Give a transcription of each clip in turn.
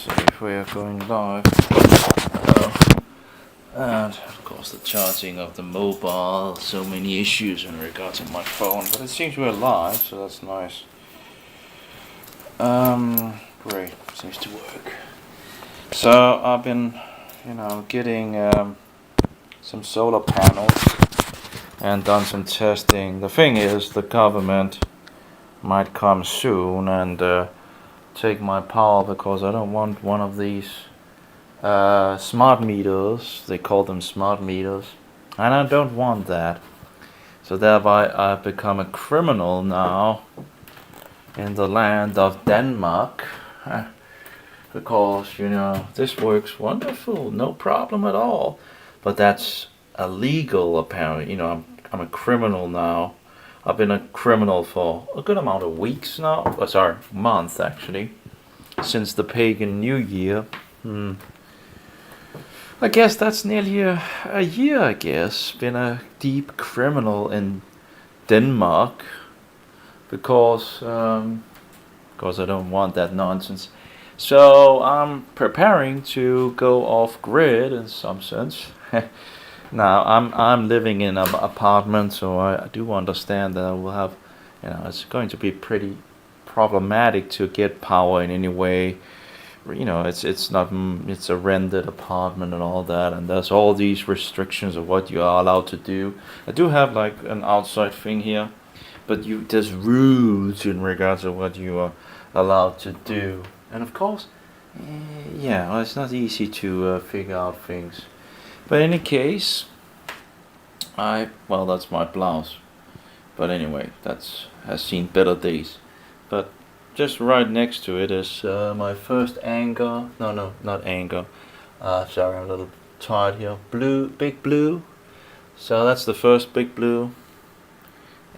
see if we are going live. And of course the charging of the mobile, so many issues in regards to my phone, but it seems we're live, so that's nice. Great, seems to work. So I've been, getting some solar panels and done some testing. The thing is, the government might come soon and take my power because I don't want one of these smart meters. They call them smart meters, and I don't want that. So thereby I've become a criminal now in the land of Denmark, because this works wonderful, no problem at all, but that's illegal apparently. I'm a criminal now. I've been a criminal for a good amount of weeks now. Month actually, since the pagan New Year. I guess that's nearly a year, I guess. Been a deep criminal in Denmark because I don't want that nonsense. So I'm preparing to go off grid in some sense. Now I'm living in an apartment, so I do understand that I will have, it's going to be pretty problematic to get power in any way. It's a rented apartment and all that, and there's all these restrictions of what you are allowed to do. I do have like an outside thing here, but there's rules in regards to what you are allowed to do, and of course, it's not easy to figure out things. But in any case, that's my blouse. But anyway, has seen better days. But just right next to it is my first Anker. No, not Anker. Sorry, I'm a little tired here. Big blue. So that's the first big blue.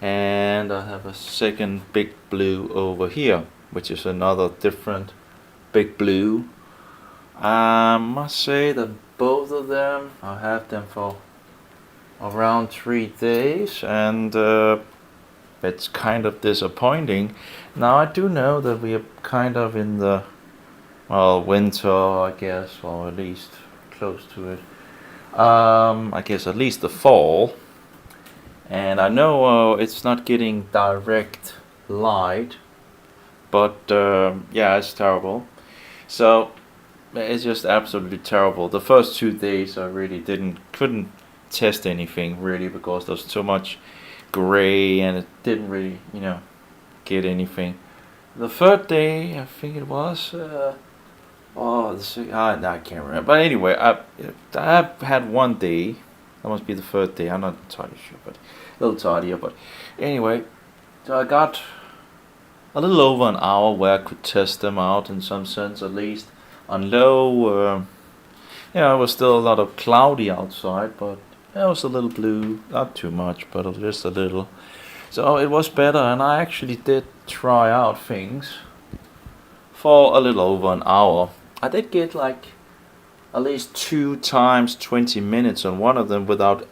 And I have a second big blue over here, which is another different big blue. I must say that both of them, I have them for around 3 days, and it's kind of disappointing. Now I do know that we are kind of in the winter, I guess, or at least close to it. I guess at least the fall, and I know it's not getting direct light, but it's terrible. So it's just absolutely terrible. The first 2 days I really couldn't test anything really, because there's too much gray and it didn't really get anything. The third day, I think it was I can't remember, but anyway, I've had one day. That must be the third day. I'm not entirely sure, but a little tired here. But anyway, so I got a little over an hour where I could test them out in some sense, at least on low. It was still a lot of cloudy outside, but it was a little blue, not too much, but just a little. So it was better, and I actually did try out things for a little over an hour. I did get like at least 2 times 20 minutes on one of them without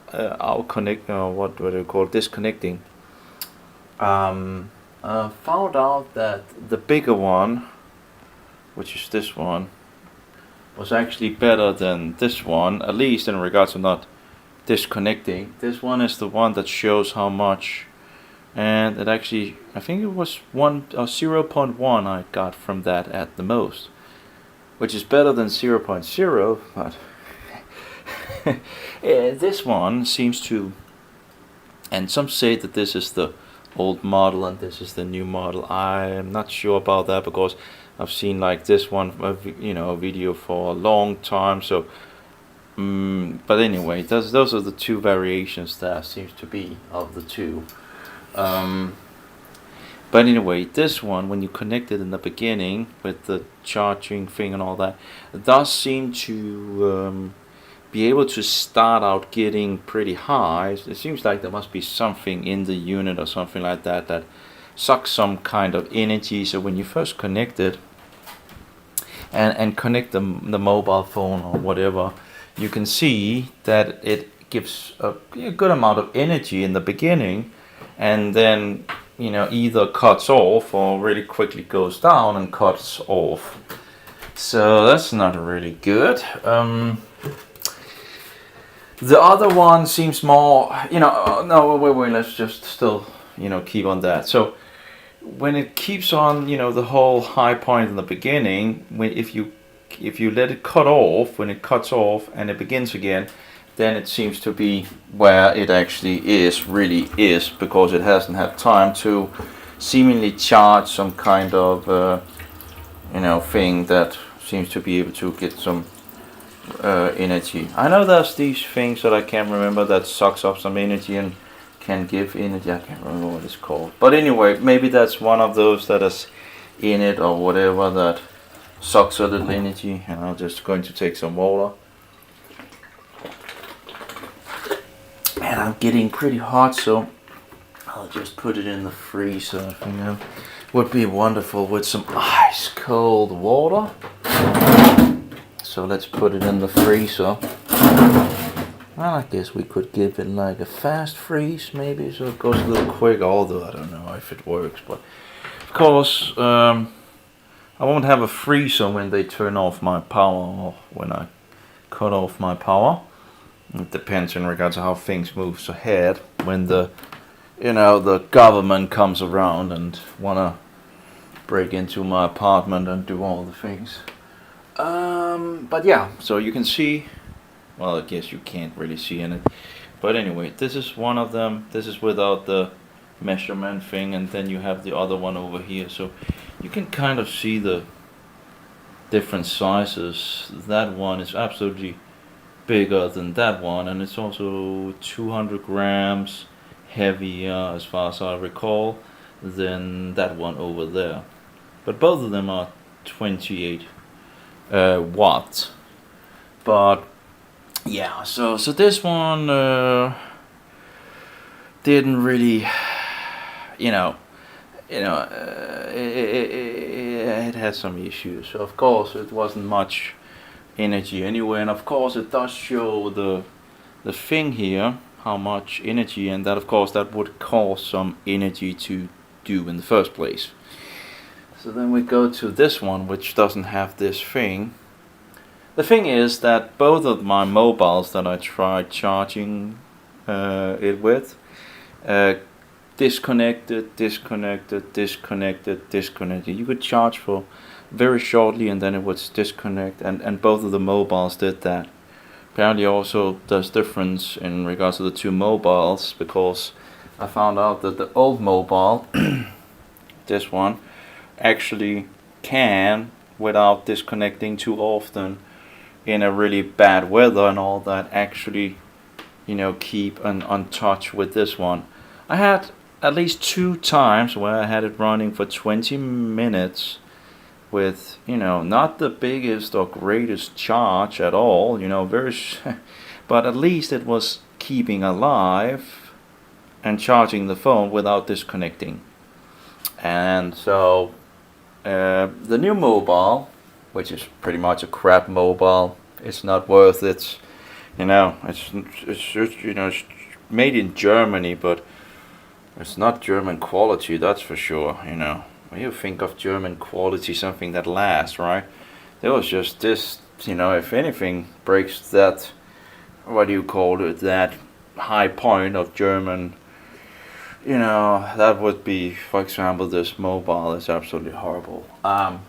disconnecting. I found out that the bigger one, which is this one, was actually better than this one, at least in regards to not disconnecting. This one is the one that shows how much, and it actually, I think it was 0.1 I got from that at the most, which is better than 0.0, but this one seems to, and some say that this is the old model and this is the new model. I am not sure about that, because I've seen like this one, a video for a long time. So, but anyway, those are the 2 variations there seems to be of the 2. But anyway, this one, when you connect it in the beginning with the charging thing and all that, it does seem to be able to start out getting pretty high. It seems like there must be something in the unit or something like that sucks some kind of energy. So when you first connect it and connect the mobile phone or whatever, you can see that it gives a good amount of energy in the beginning, and then either cuts off or really quickly goes down and cuts off. So that's not really good. The other one seems more, no, wait, let's just still, keep on that. So when it keeps on, the whole high point in the beginning, if you let it cut off, when it cuts off and it begins again, then it seems to be where it actually really is, because it hasn't had time to seemingly charge some kind of, thing that seems to be able to get some energy. I know there's these things that I can't remember that sucks up some energy and can give energy. I can't remember what it's called. But anyway, maybe that's one of those that is in it or whatever that sucks a little energy. And I'm just going to take some water. And I'm getting pretty hot, so I'll just put it in the freezer. Would be wonderful with some ice cold water. So let's put it in the freezer. Well, I guess we could give it like a fast freeze maybe, so it goes a little quicker, although I don't know if it works. But of course, I won't have a freezer when they turn off my power, or when I cut off my power. It depends in regards to how things move ahead. When the government comes around and wanna break into my apartment and do all the things. But yeah, so you can see, well, I guess you can't really see in it, but anyway, this is one of them. This is without the measurement thing, and then you have the other one over here, so you can kind of see the different sizes. That one is absolutely bigger than that one, and it's also 200 grams heavier, as far as I recall, than that one over there. But both of them are 28 watts. But yeah, so this one didn't really, it had some issues. So of course it wasn't much energy anyway, and of course it does show the thing here, how much energy, and that of course that would cause some energy to do in the first place. So then we go to this one, which doesn't have this thing. The thing is that both of my mobiles that I tried charging it with disconnected. You could charge for very shortly and then it would disconnect, and both of the mobiles did that. Apparently also there's difference in regards to the two mobiles, because I found out that the old mobile, this one, actually can, without disconnecting too often in a really bad weather and all that, actually keep on touch with this one. I had at least 2 times where I had it running for 20 minutes with not the biggest or greatest charge at all, but at least it was keeping alive and charging the phone without disconnecting. And so the new mobile, which is pretty much a crap mobile, it's not worth it. It's made in Germany, but it's not German quality, that's for sure. When you think of German quality, something that lasts, right? There was just this, if anything breaks that, that high point of German, that would be, for example, this mobile is absolutely horrible. On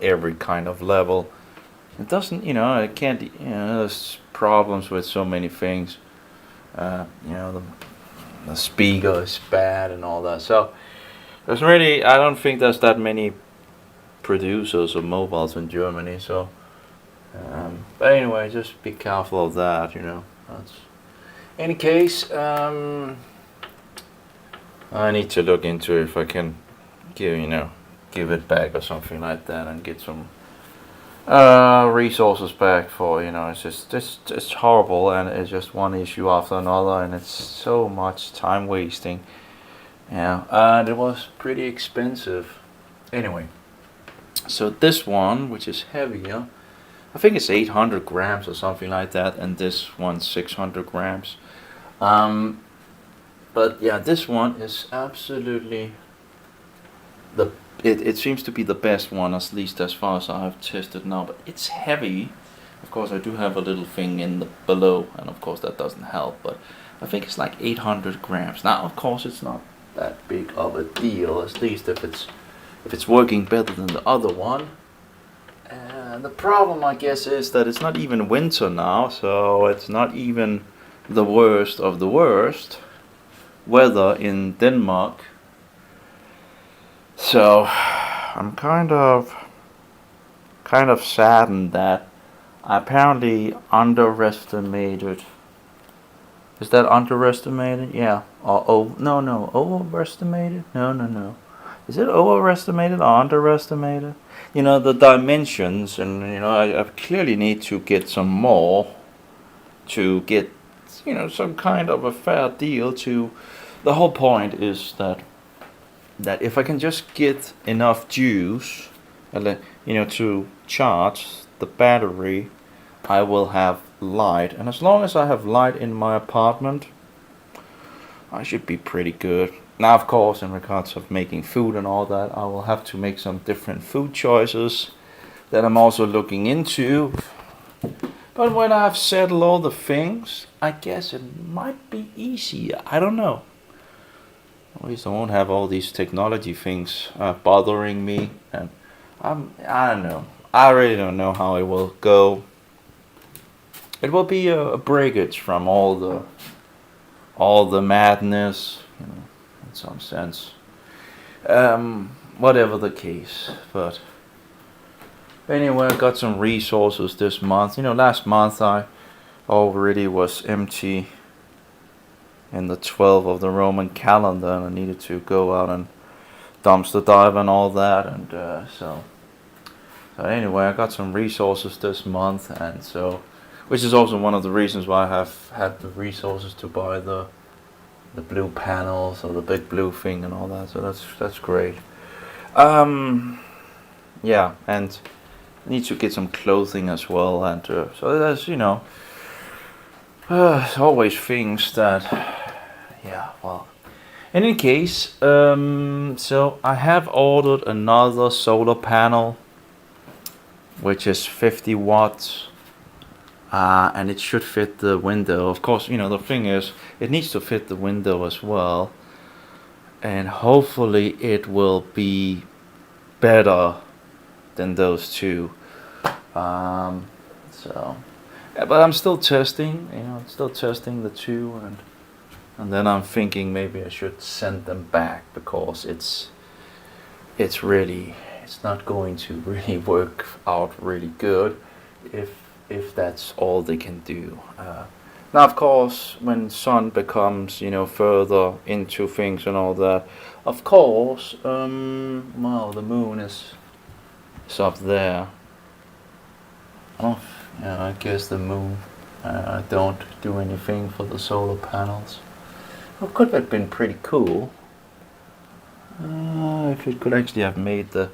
every kind of level. It doesn't, it can't, there's problems with so many things. The speaker is bad and all that. So there's really, I don't think there's that many producers of mobiles in Germany. So, but anyway, just be careful of that. That's, any case, I need to look into if I can give it back or something like that and get some resources back for it's horrible, and it's just one issue after another, and it's so much time wasting, and it was pretty expensive. Anyway, so this one, which is heavier, I think it's 800 grams or something like that, and this one's 600 grams. But yeah, this one is absolutely the it seems to be the best one, at least as far as I have tested now. But it's heavy. Of course, I do have a little thing in the below, and of course that doesn't help. But I think it's like 800 grams. Now, of course, it's not that big of a deal. At least if it's working better than the other one. And the problem, I guess, is that it's not even winter now, so it's not even the worst of the worst weather in Denmark. So I'm kind of saddened that I apparently underestimated. Is that underestimated? Yeah. Or overestimated? No. Is it overestimated or underestimated? You know, the dimensions, and you know, I clearly need to get some more to get, you know, some kind of a fair deal. To the whole point is that if I can just get enough juice, you know, to charge the battery, I will have light. And as long as I have light in my apartment, I should be pretty good. Now, of course, in regards of making food and all that, I will have to make some different food choices that I'm also looking into. But when I've settled all the things, I guess it might be easier. I don't know. At least I won't have all these technology things bothering me. And I don't know. I really don't know how it will go. It will be a breakage from all the madness, you know, in some sense. Whatever the case, but anyway, I got some resources this month. You know, last month I already was empty in the 12 of the Roman calendar, and I needed to go out and dumpster dive and all that, and so anyway, I got some resources this month, and so, which is also one of the reasons why I have had the resources to buy the blue panels or the big blue thing and all that. So that's great. Yeah, and I need to get some clothing as well, and so there's, you know, there's always things that, yeah, well. In any case, so I have ordered another solar panel, which is 50 watts, and it should fit the window. Of course, you know, the thing is, it needs to fit the window as well, and hopefully it will be better than those two. So, yeah, but I'm still testing, you know, the two, and then I'm thinking maybe I should send them back, because it's not going to really work out really good if that's all they can do. Now, of course, when sun becomes, you know, further into things and all that, of course, well, the moon is up there. Oh, yeah, I guess the moon don't do anything for the solar panels. It could have been pretty cool if it could actually have made the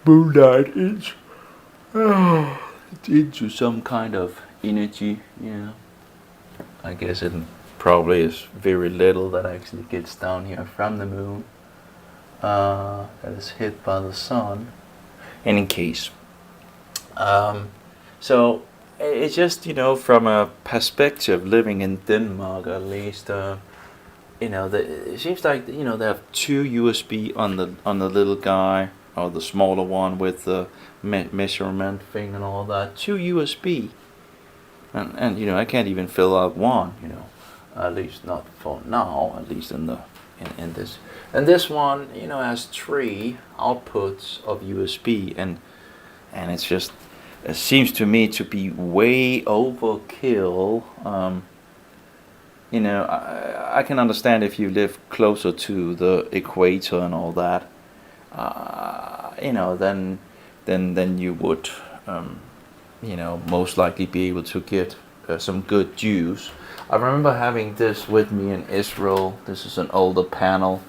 moonlight into some kind of energy, you know. I guess it probably is very little that actually gets down here from the moon, that is hit by the sun. In any case, so it's just, you know, from a perspective living in Denmark, at least, you know, it seems like, you know, they have two USB on the little guy, or the smaller one with the measurement thing and all that. Two USB, and you know, I can't even fill out one, you know, at least not for now, at least in this. And this one, you know, has 3 outputs of USB, and it's just, it seems to me to be way overkill. You know, I can understand if you live closer to the equator and all that. You know, then you would, you know, most likely be able to get some good juice. I remember having this with me in Israel. This is an older panel,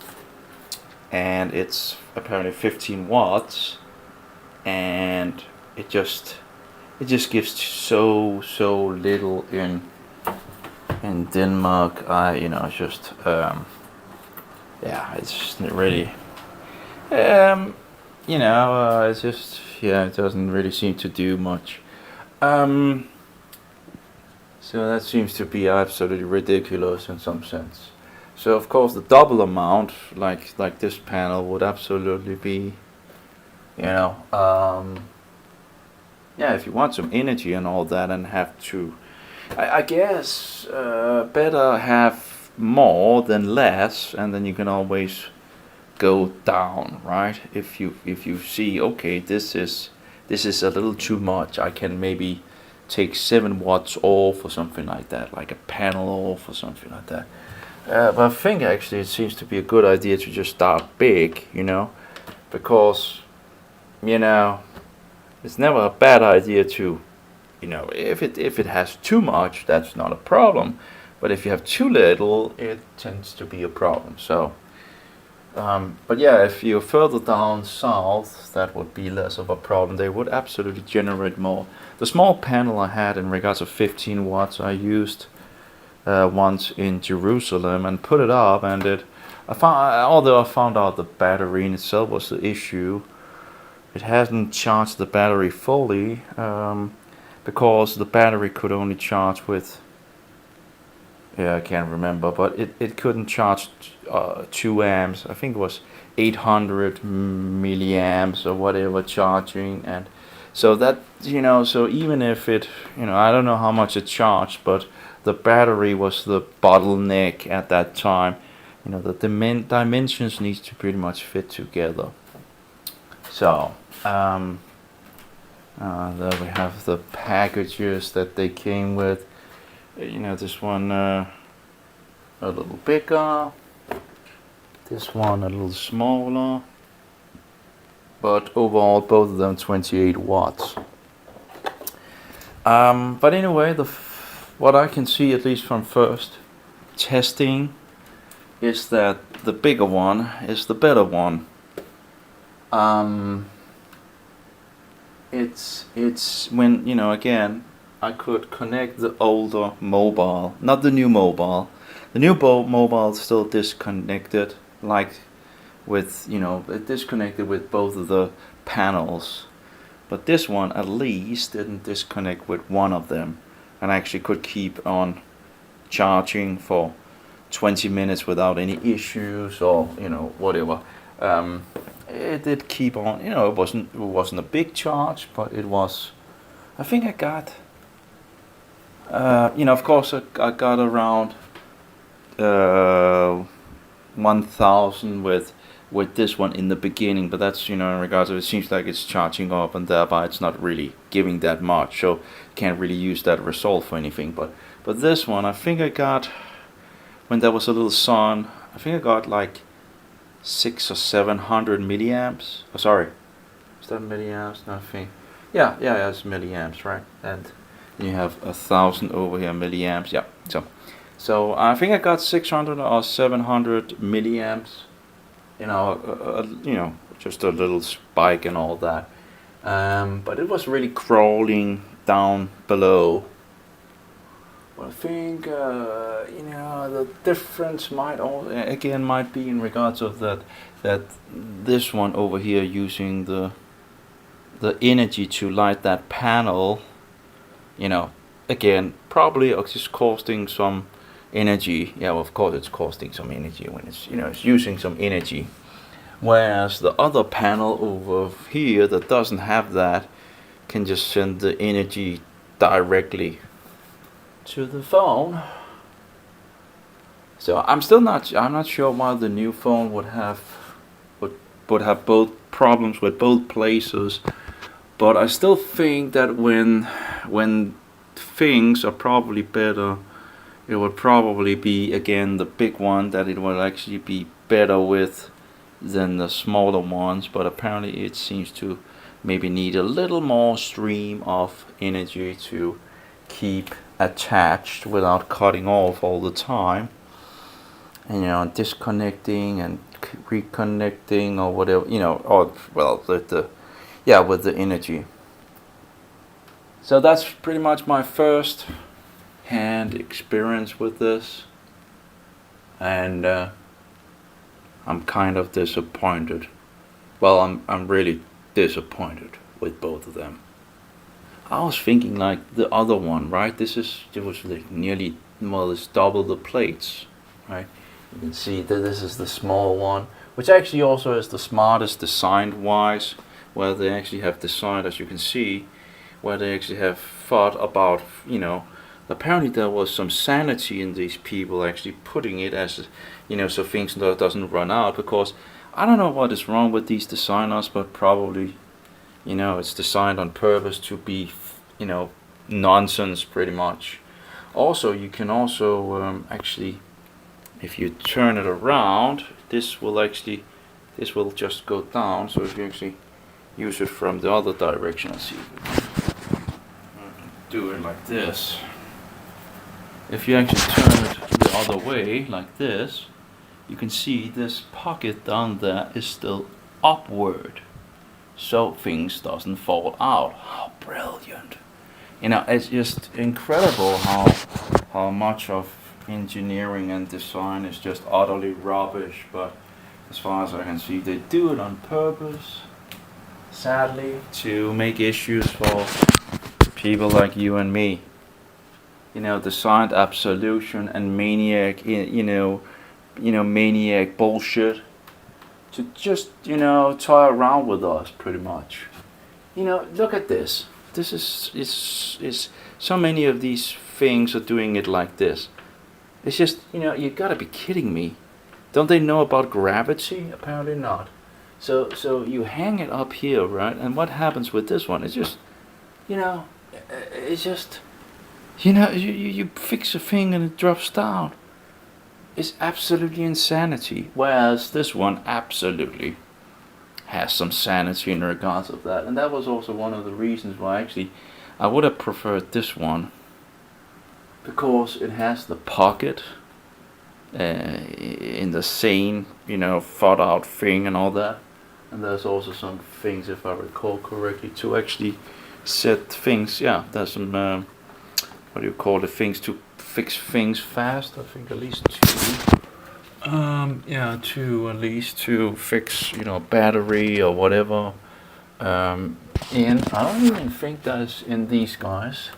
and it's apparently 15 watts, and it just gives so little in Denmark. You know, it's just yeah, it's really, Um, it's just, yeah, it doesn't really seem to do much. Um, so that seems to be absolutely ridiculous in some sense. So of course the double amount, like this panel, would absolutely be, you know, yeah, if you want some energy and all that, and have to, I guess, better have more than less, and then you can always go down, right? If you see, okay, this is a little too much, I can maybe take 7 watts off or something like that, like a panel off or something like that. But I think actually it seems to be a good idea to just start big, because you know it's never a bad idea to, if it has too much, that's not a problem, but if you have too little, it tends to be a problem. So but yeah, if you're further down south, that would be less of a problem. They would absolutely generate more. The small panel I had in regards of 15 watts, I used once in Jerusalem and put it up, and although I found out the battery in itself was the issue, it hasn't charged the battery fully, because the battery could only charge with, yeah, I can't remember, but it couldn't charge 2 amps. I think it was 800 milliamps or whatever charging, and so that, so even if it, I don't know how much it charged, but the battery was the bottleneck at that time. The dimensions needs to pretty much fit together. So there we have the packages that they came with. This one a little bigger, this one a little smaller, but overall both of them 28 watts. But anyway, what I can see, at least from first testing, is that the bigger one is the better one. It's when, again, I could connect the older mobile, not the new mobile. The new mobile is still disconnected, like with, it disconnected with both of the panels. But this one at least didn't disconnect with one of them, and actually could keep on charging for 20 minutes without any issues, or whatever. It did keep on. It wasn't a big charge, but it was. I think I got. Of course, I got around 1,000 with this one in the beginning, but that's, in regards to, it seems like it's charging up, and thereby it's not really giving that much, so can't really use that result for anything. But this one, I think I got, when there was a little sun, I think I got like 600 or 700 milliamps. Oh, sorry, is that milliamps? Nothing. Yeah, it's milliamps, right? And you have 1,000 over here, milliamps. Yeah, so I think I got 600 or 700 milliamps. Just a little spike and all that. But it was really crawling down below. Well, I think the difference might be in regards of that this one over here, using the energy to light that panel, again, probably it's costing some energy. Yeah, well, of course it's costing some energy when it's using some energy. Whereas the other panel over here that doesn't have that can just send the energy directly to the phone. So I'm not sure why the new phone would have both problems with both places, but I still think that when things are probably better, it would probably be, again, the big one that it will actually be better with than the smaller ones. But apparently it seems to maybe need a little more stream of energy to keep attached without cutting off all the time, and disconnecting and reconnecting or whatever, or well, with the energy. So that's pretty much my first hand experience with this, and I'm kind of disappointed. Well, I'm really disappointed with both of them. I was thinking like the other one, right? It was like nearly more or less double the plates, right? You can see that this is the small one, which actually also is the smartest designed wise, where they actually have designed, as you can see, where they actually have thought about, apparently there was some sanity in these people actually putting it as, so things doesn't run out, because I don't know what is wrong with these designers, but probably, it's designed on purpose to be, nonsense pretty much. Also, you can also actually, if you turn it around, this will just go down. So if you actually use it from the other direction, let's see if we can do it like this. If you actually turn it the other way, like this, you can see this pocket down there is still upward, so things doesn't fall out. How brilliant! It's just incredible how much of engineering and design is just utterly rubbish. But as far as I can see, they do it on purpose, sadly, to make issues for people like you and me. Designed absolution and maniac, maniac bullshit to just, toy around with us, pretty much. Look at this. This is so many of these things are doing it like this. It's just, you gotta be kidding me. Don't they know about gravity? Apparently not. So you hang it up here, right? And what happens with this one? It's just, it's just, you fix a thing and it drops down. It's absolutely insanity. Whereas this one absolutely has some sanity in regards of that. And that was also one of the reasons why actually I would have preferred this one, because it has the pocket in the same, thought out thing and all that. And there's also some things, if I recall correctly, to actually set things. Yeah, there's some what do you call the things to fix things fast. I think at least two. Two at least to fix, battery or whatever. And I don't even think that's in these guys.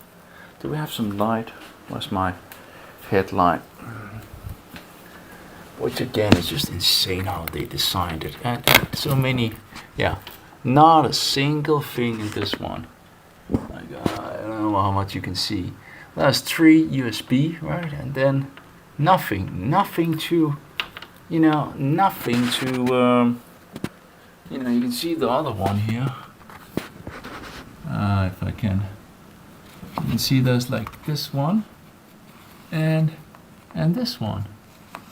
Do we have some light? Where's my headlight? Which again is just insane how they designed it. And so many, not a single thing in this one. Like, I don't know how much you can see. There's 3 USB, right? And then nothing to, nothing to, you can see the other one here. If I can. You can see there's like this one and this one.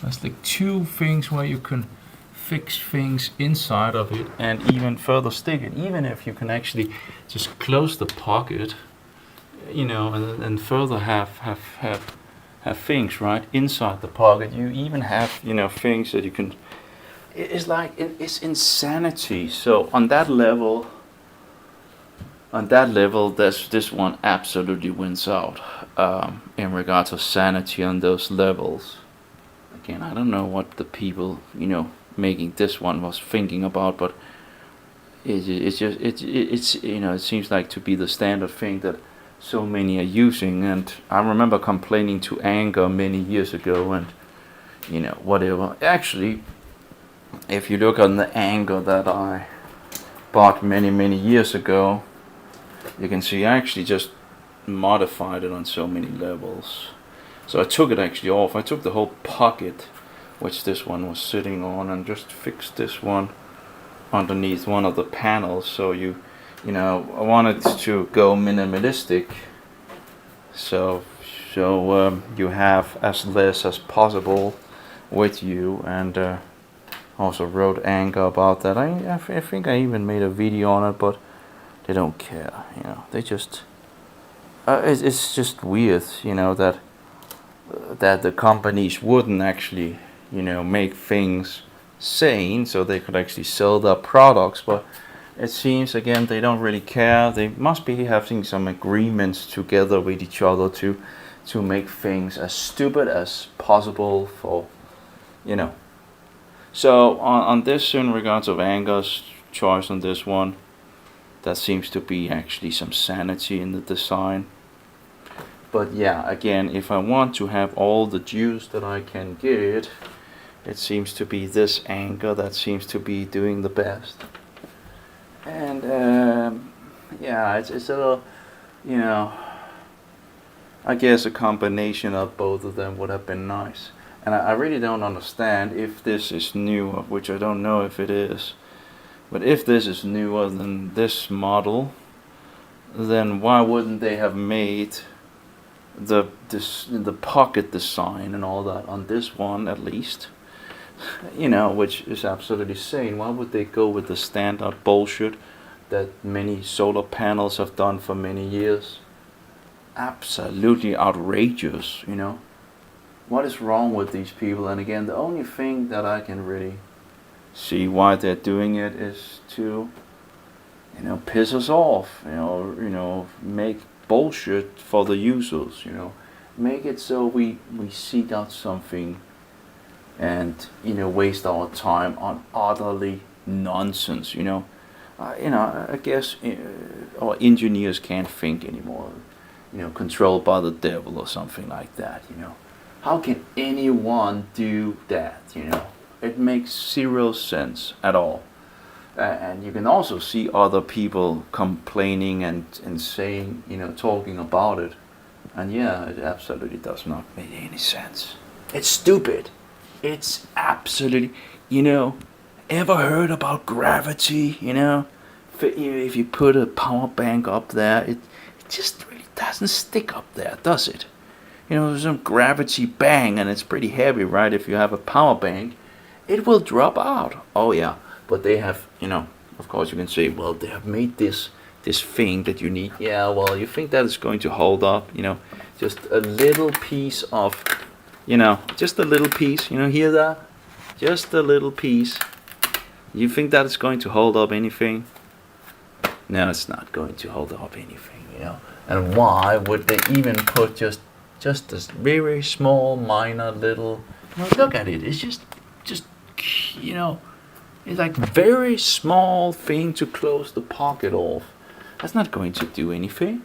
There's like 2 things where you can fix things inside of it and even further stick it. Even if you can actually just close the pocket, and further have things right inside the pocket. You even have things that you can. It's like it's insanity. So on that level, this one absolutely wins out in regards to sanity on those levels. Again, I don't know what the people making this one was thinking about, but it's it seems like to be the standard thing that so many are using. And I remember complaining to Anker many years ago, and whatever. Actually, if you look on the Anker that I bought many years ago, you can see I actually just modified it on so many levels. So I took it actually off. I took the whole pocket, which this one was sitting on, and just fixed this one underneath one of the panels. So I wanted to go minimalistic. So you have as less as possible with you. And also wrote Anker about that. I think I even made a video on it, but they don't care. They just it's just weird, that the companies wouldn't actually, make things sane so they could actually sell their products. But it seems again they don't really care. They must be having some agreements together with each other to make things as stupid as possible for. So on this in regards of Anker's choice on this one. That seems to be actually some sanity in the design. But yeah, again, if I want to have all the juice that I can get, it seems to be this Anker that seems to be doing the best. And yeah, it's a little, you know, I guess a combination of both of them would have been nice. And I really don't understand if this is newer, which I don't know if it is. But if this is newer than this model, then why wouldn't they have made the pocket design and all that on this one at least? You know, which is absolutely insane. Why would they go with the standard bullshit that many solar panels have done for many years? Absolutely outrageous, you know. What is wrong with these people? And again, the only thing that I can really see why they're doing it is to, you know, piss us off, you know, make bullshit for the users, you know, make it so we seek out something and, you know, waste our time on utterly nonsense, you know. I guess our engineers can't think anymore, you know, controlled by the devil or something like that, you know. How can anyone do that, you know? It makes zero sense at all. And you can also see other people complaining and saying, you know, talking about it. And yeah, it absolutely does not make any sense. It's stupid. It's absolutely, you know, ever heard about gravity, you know? If you put a power bank up there, it just really doesn't stick up there, does it? You know, there's some gravity bang, and it's pretty heavy, right? If you have a power bank, it will drop out. Oh yeah, but they have, you know, of course you can say, well, they have made this thing that you need. Yeah, well, you think that is going to hold up, you know, just a little piece of, you know, just a little piece, you know, hear that? Just a little piece. You think that is going to hold up anything? No, it's not going to hold up anything, you know. And why would they even put just this very small, minor little, you know, look at it, it's just, you know, it's like very small thing to close the pocket off. That's not going to do anything.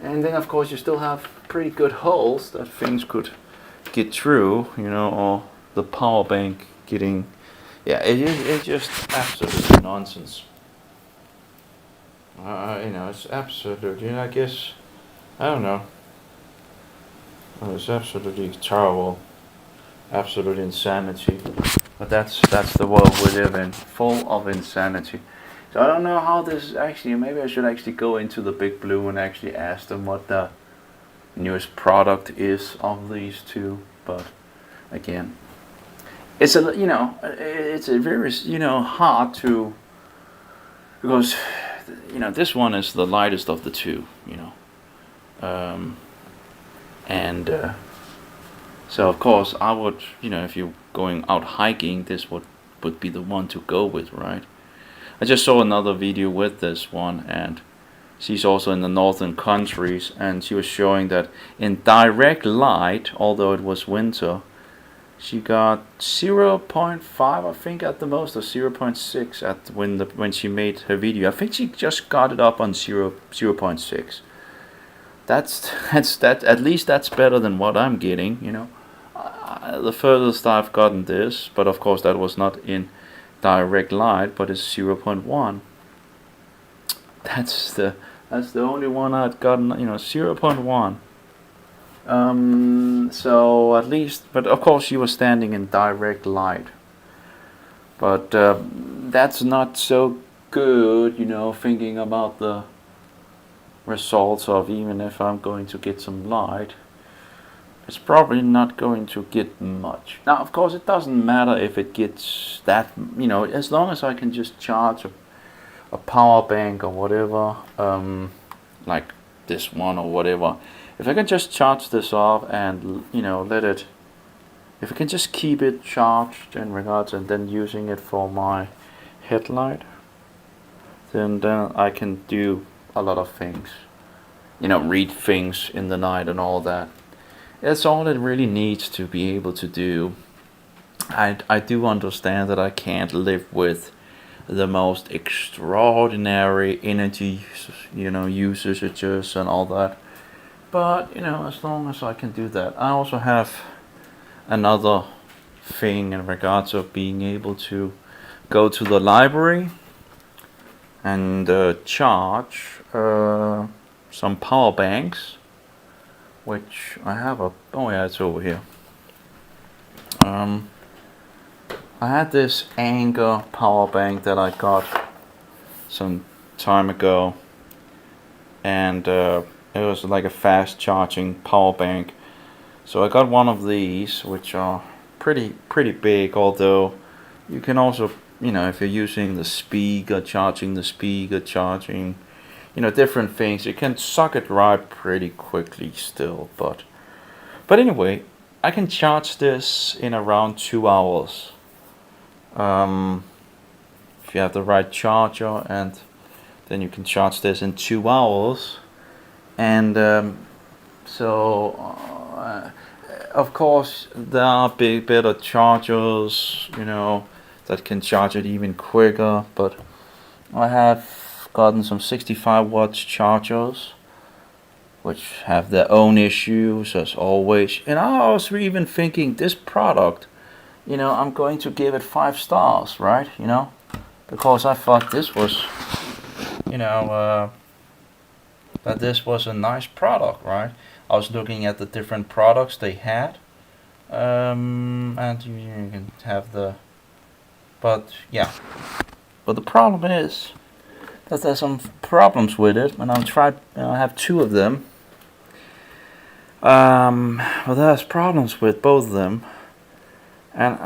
And then of course you still have pretty good holes that things could get through, you know, or the power bank getting, yeah, it's just absolute nonsense. You know, it's absolutely, I guess, I don't know. Oh, it's absolutely terrible, absolute insanity. But that's the world we live in, full of insanity. So I don't know how this actually. Maybe I should actually go into the Big Blue and actually ask them what the newest product is of these two. But again, it's a, you know, it's a very, you know, hard to, because, you know, this one is the lightest of the two, you know. So of course I would, you know, if you're going out hiking, this would be the one to go with, right? I just saw another video with this one, and she's also in the northern countries, and she was showing that in direct light, although it was winter, she got 0.5, I think, at the most, or 0.6 at when she made her video. I think she just got it up on 0.6. That's at least that's better than what I'm getting, you know. The furthest I've gotten this, but of course that was not in direct light, but it's 0.1. That's the only one I've gotten, you know, 0.1. So at least, but of course she was standing in direct light. But that's not so good, you know, thinking about the results of, even if I'm going to get some light, it's probably not going to get much. Now of course it doesn't matter if it gets that, you know, as long as I can just charge a power bank or whatever, like this one or whatever. If I can just charge this off and, you know, if I can just keep it charged in regards, and then using it for my headlight, then I can do a lot of things, you know, read things in the night and all that. That's all it really needs to be able to do. I do understand that I can't live with the most extraordinary energy, usages and all that. But as long as I can do that, I also have another thing in regards of being able to go to the library and charge some power banks, which I have oh yeah, it's over here. I had this Anker power bank that I got some time ago, and it was like a fast charging power bank. So I got one of these, which are pretty big, although you can also, if you're using the speaker, charging, different things, you can suck it right pretty quickly still. But anyway, I can charge this in around 2 hours. If you have the right charger, and then you can charge this in 2 hours. And of course, there are better chargers, that can charge it even quicker. But I have gotten some 65 watts chargers, which have their own issues as always. And I was even thinking this product, I'm going to give it 5 stars, right? Because I thought this was, that this was a nice product, right? I was looking at the different products they had, and you can have but the problem is that there's some problems with it, and I have 2 of them. Well, there's problems with both of them. And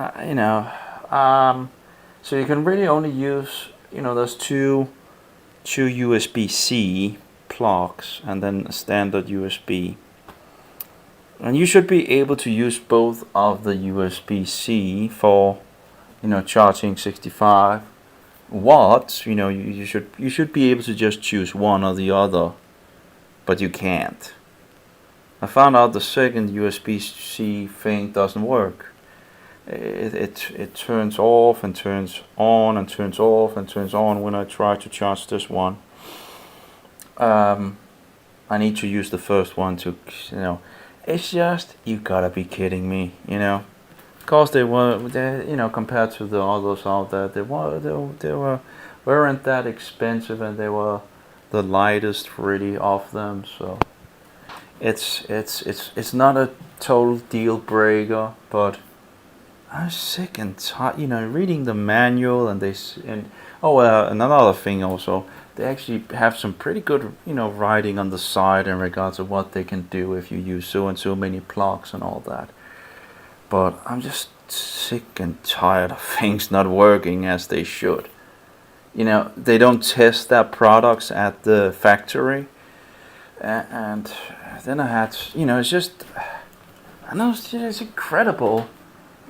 so you can really only use, there's two USB-C plugs and then a standard USB. And you should be able to use both of the USB-C for, charging 65 watts. You should be able to just choose one or the other, but you can't. I found out the second USB-C thing doesn't work. It turns off and turns on and turns off and turns on when I try to charge this one. I need to use the first one to, it's just, you gotta be kidding me, Because they compared to the others out there, they weren't that expensive, and they were the lightest really of them. So it's not a total deal breaker, but I'm sick and tired, reading the manual, and another thing also, they actually have some pretty good, writing on the side in regards to what they can do if you use so and so many plugs and all that. But I'm just sick and tired of things not working as they should. They don't test their products at the factory, and then I had, it's just, I know it's incredible.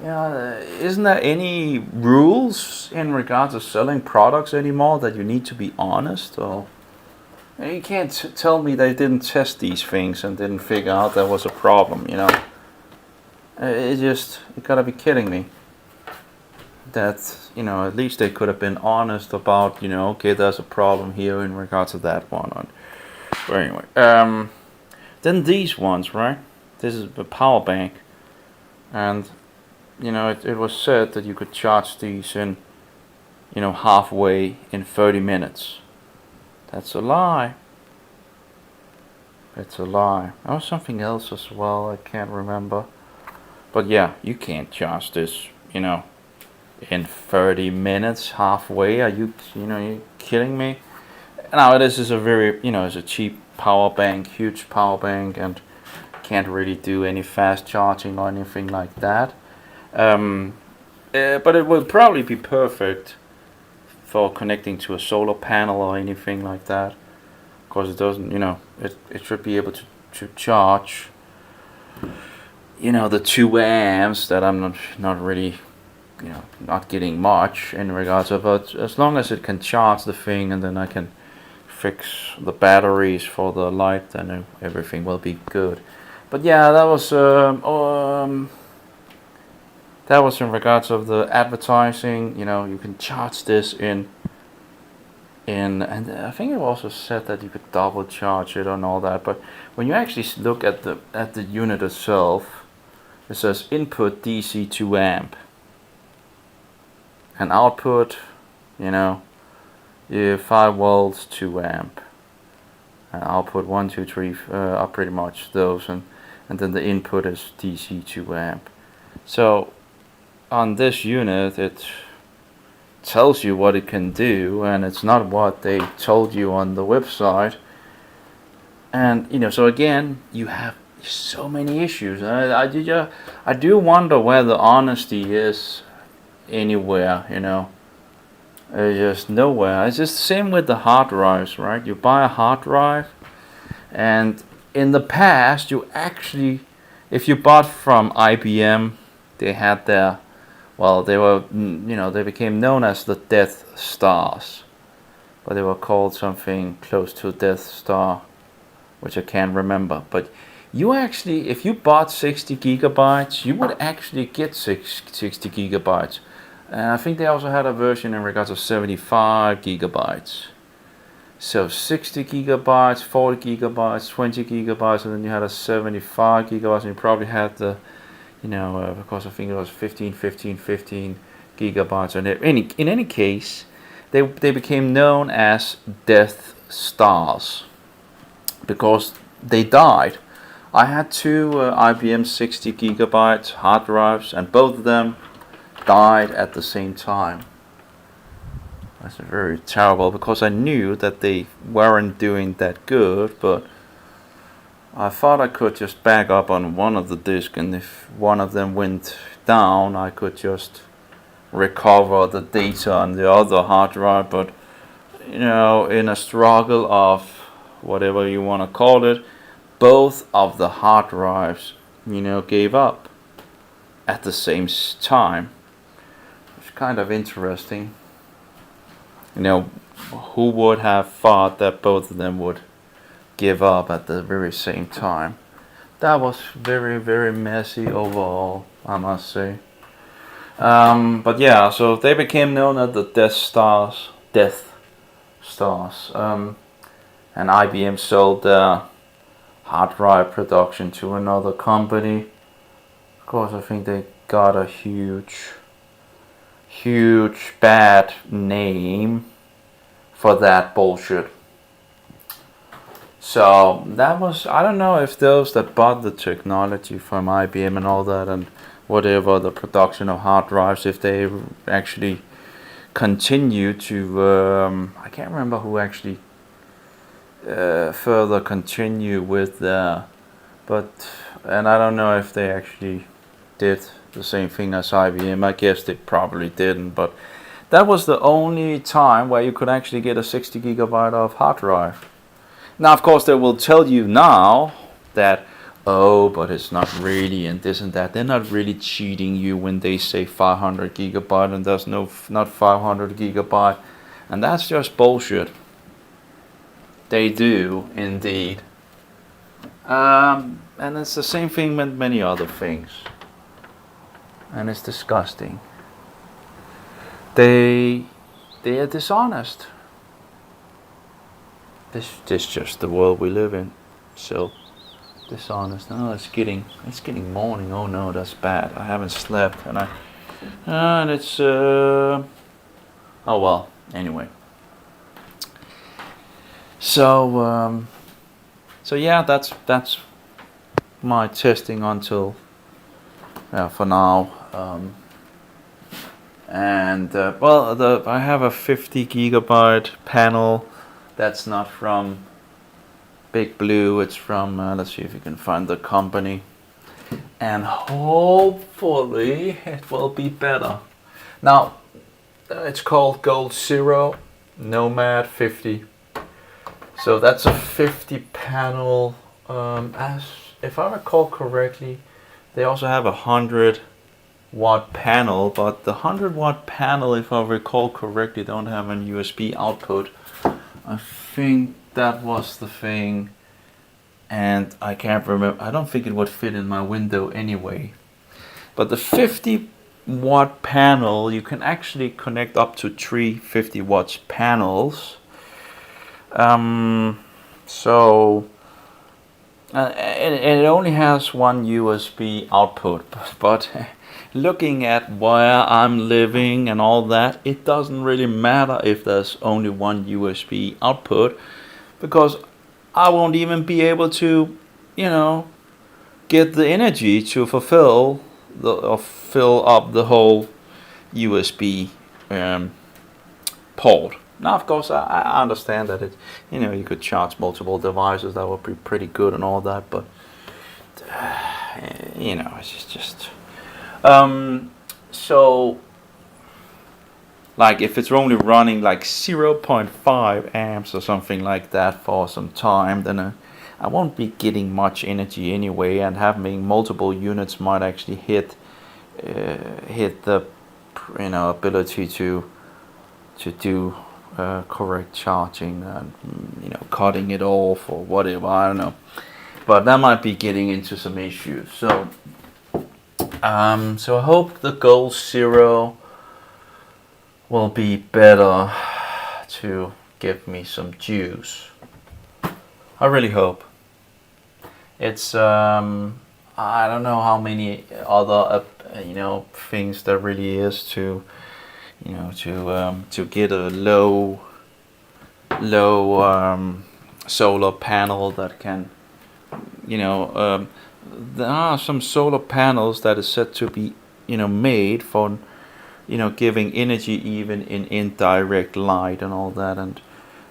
Isn't there any rules in regards to selling products anymore that you need to be honest? Or you can't tell me they didn't test these things and didn't figure out there was a problem. You gotta be kidding me. That at least they could have been honest about okay, there's a problem here in regards to that one. But anyway, then these ones, right? This is the power bank, and it was said that you could charge these in, halfway in 30 minutes. That's a lie. It's a lie. There was something else as well, I can't remember. But yeah, you can't charge this, in 30 minutes, halfway. Are you kidding me? Now, this is a very, it's a cheap power bank, huge power bank, and can't really do any fast charging or anything like that. But it will probably be perfect for connecting to a solar panel or anything like that, because it doesn't, it should be able to charge, the 2 amps that I'm not really, not getting much in regards of, but as long as it can charge the thing, and then I can fix the batteries for the light, then everything will be good. But yeah, that was in regards of the advertising. You can charge this in and I think it also said that you could double charge it and all that. But when you actually look at the unit itself, it says input DC 2 amp and output, 5 volts 2 amp, and output 1 2 3 are pretty much those, and then the input is DC 2 amp. So on this unit it tells you what it can do, and it's not what they told you on the website. And so again, you have so many issues. I do wonder where the honesty is anywhere. Just nowhere. It's just the same with the hard drives, right? You buy a hard drive, and in the past you actually, if you bought from IBM, they had their, well, they were, they became known as the Death Stars, but they were called something close to Death Star, which I can't remember. But you actually, if you bought 60 gigabytes, you would actually get 60 gigabytes. And I think they also had a version in regards of 75 gigabytes. So 60 gigabytes, 40 gigabytes, 20 gigabytes, and then you had a 75 gigabytes, and you probably had the, of course I think it was 15 gigabytes. And in any case, they became known as Death Stars because they died. I had two IBM 60 gigabyte hard drives, and both of them died at the same time. That's very terrible, because I knew that they weren't doing that good, but I thought I could just back up on one of the disks, and if one of them went down, I could just recover the data on the other hard drive. But in a struggle of whatever you want to call it, both of the hard drives gave up at the same time. It's kind of interesting. Who would have thought that both of them would give up at the very same time? That was very, very messy overall, I must say. But yeah, so they became known as the Death Stars. And IBM sold their hard drive production to another company. Of course, I think they got a huge bad name for that bullshit. So that was, I don't know if those that bought the technology from IBM and all that, and whatever, the production of hard drives, if they actually continue to, I can't remember who actually further continue with and I don't know if they actually did the same thing as IBM. I guess they probably didn't, but that was the only time where you could actually get a 60 gigabyte of hard drive. Now, of course, they will tell you now that, but it's not really, and this and that. They're not really cheating you when they say 500 gigabyte, and there's not 500 gigabyte, and that's just bullshit. They do indeed, and it's the same thing with many other things, and it's disgusting. They are dishonest. This is just the world we live in. So dishonest. Oh, it's getting morning. Oh no, that's bad. I haven't slept, and it's oh well. Anyway. So yeah, that's my testing until for now. I have a 50 gigabyte panel. That's not from Big Blue. It's from let's see if you can find the company, and hopefully it will be better. Now it's called Gold Zero Nomad 50. So that's a 50 panel. As if I recall correctly, they also have a 100-watt panel, but the 100-watt panel, if I recall correctly, don't have an USB output. I think that was the thing, and I can't remember. I don't think it would fit in my window anyway. But the 50-watt panel, you can actually connect up to 3 50 watts panels. So and it only has one USB output, but looking at where I'm living and all that, it doesn't really matter if there's only one USB output, because I won't even be able to, get the energy to fulfill or fill up the whole USB port. Now, of course, I understand that you could charge multiple devices. That would be pretty good and all that, but it's just. So, like, if it's only running like 0.5 amps or something like that for some time, then I won't be getting much energy anyway, and having multiple units might actually hit the ability to do correct charging, and cutting it off or whatever, I don't know, but that might be getting into some issues. So I hope the Goal Zero will be better to give me some juice. I really hope. It's I don't know how many other things there really is to get a low solar panel that can there are some solar panels that is said to be made for giving energy even in indirect light and all that, and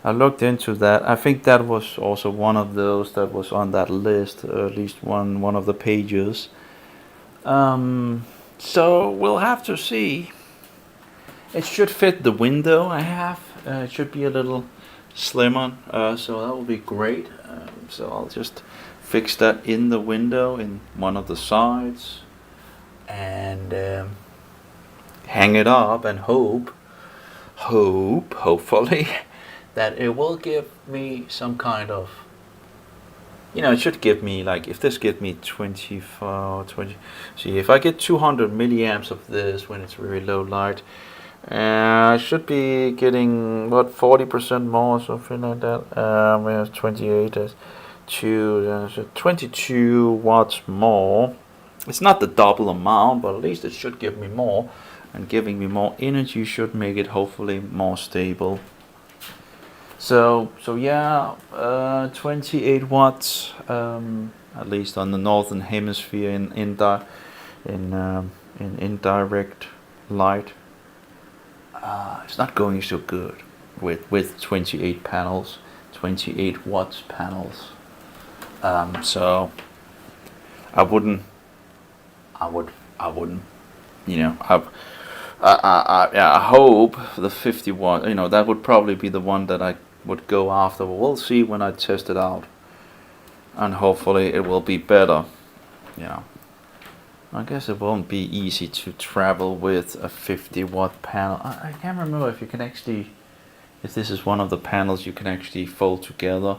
I looked into that. I think that was also one of those that was on that list, at least one of the pages. So we'll have to see. It should fit the window I have. It should be a little slimmer, so that will be great. So I'll just fix that in the window in one of the sides, and hang it up and hopefully that it will give me some kind of, it should give me, like, if this gives me 20, see, if I get 200 milliamps of this when it's very low light, I should be getting, 40% more, something like that. We have 28, so 22 watts more. It's not the double amount, but at least it should give me more, and giving me more energy should make it hopefully more stable. So yeah, 28 watts, at least on the northern hemisphere in indirect light. It's not going so good with 28 panels, 28 watts panels. So I wouldn't. I hope the 51. That would probably be the one that I would go after. But we'll see when I test it out, and hopefully it will be better. I guess it won't be easy to travel with a 50-watt panel. I can't remember if you can actually, if this is one of the panels you can actually fold together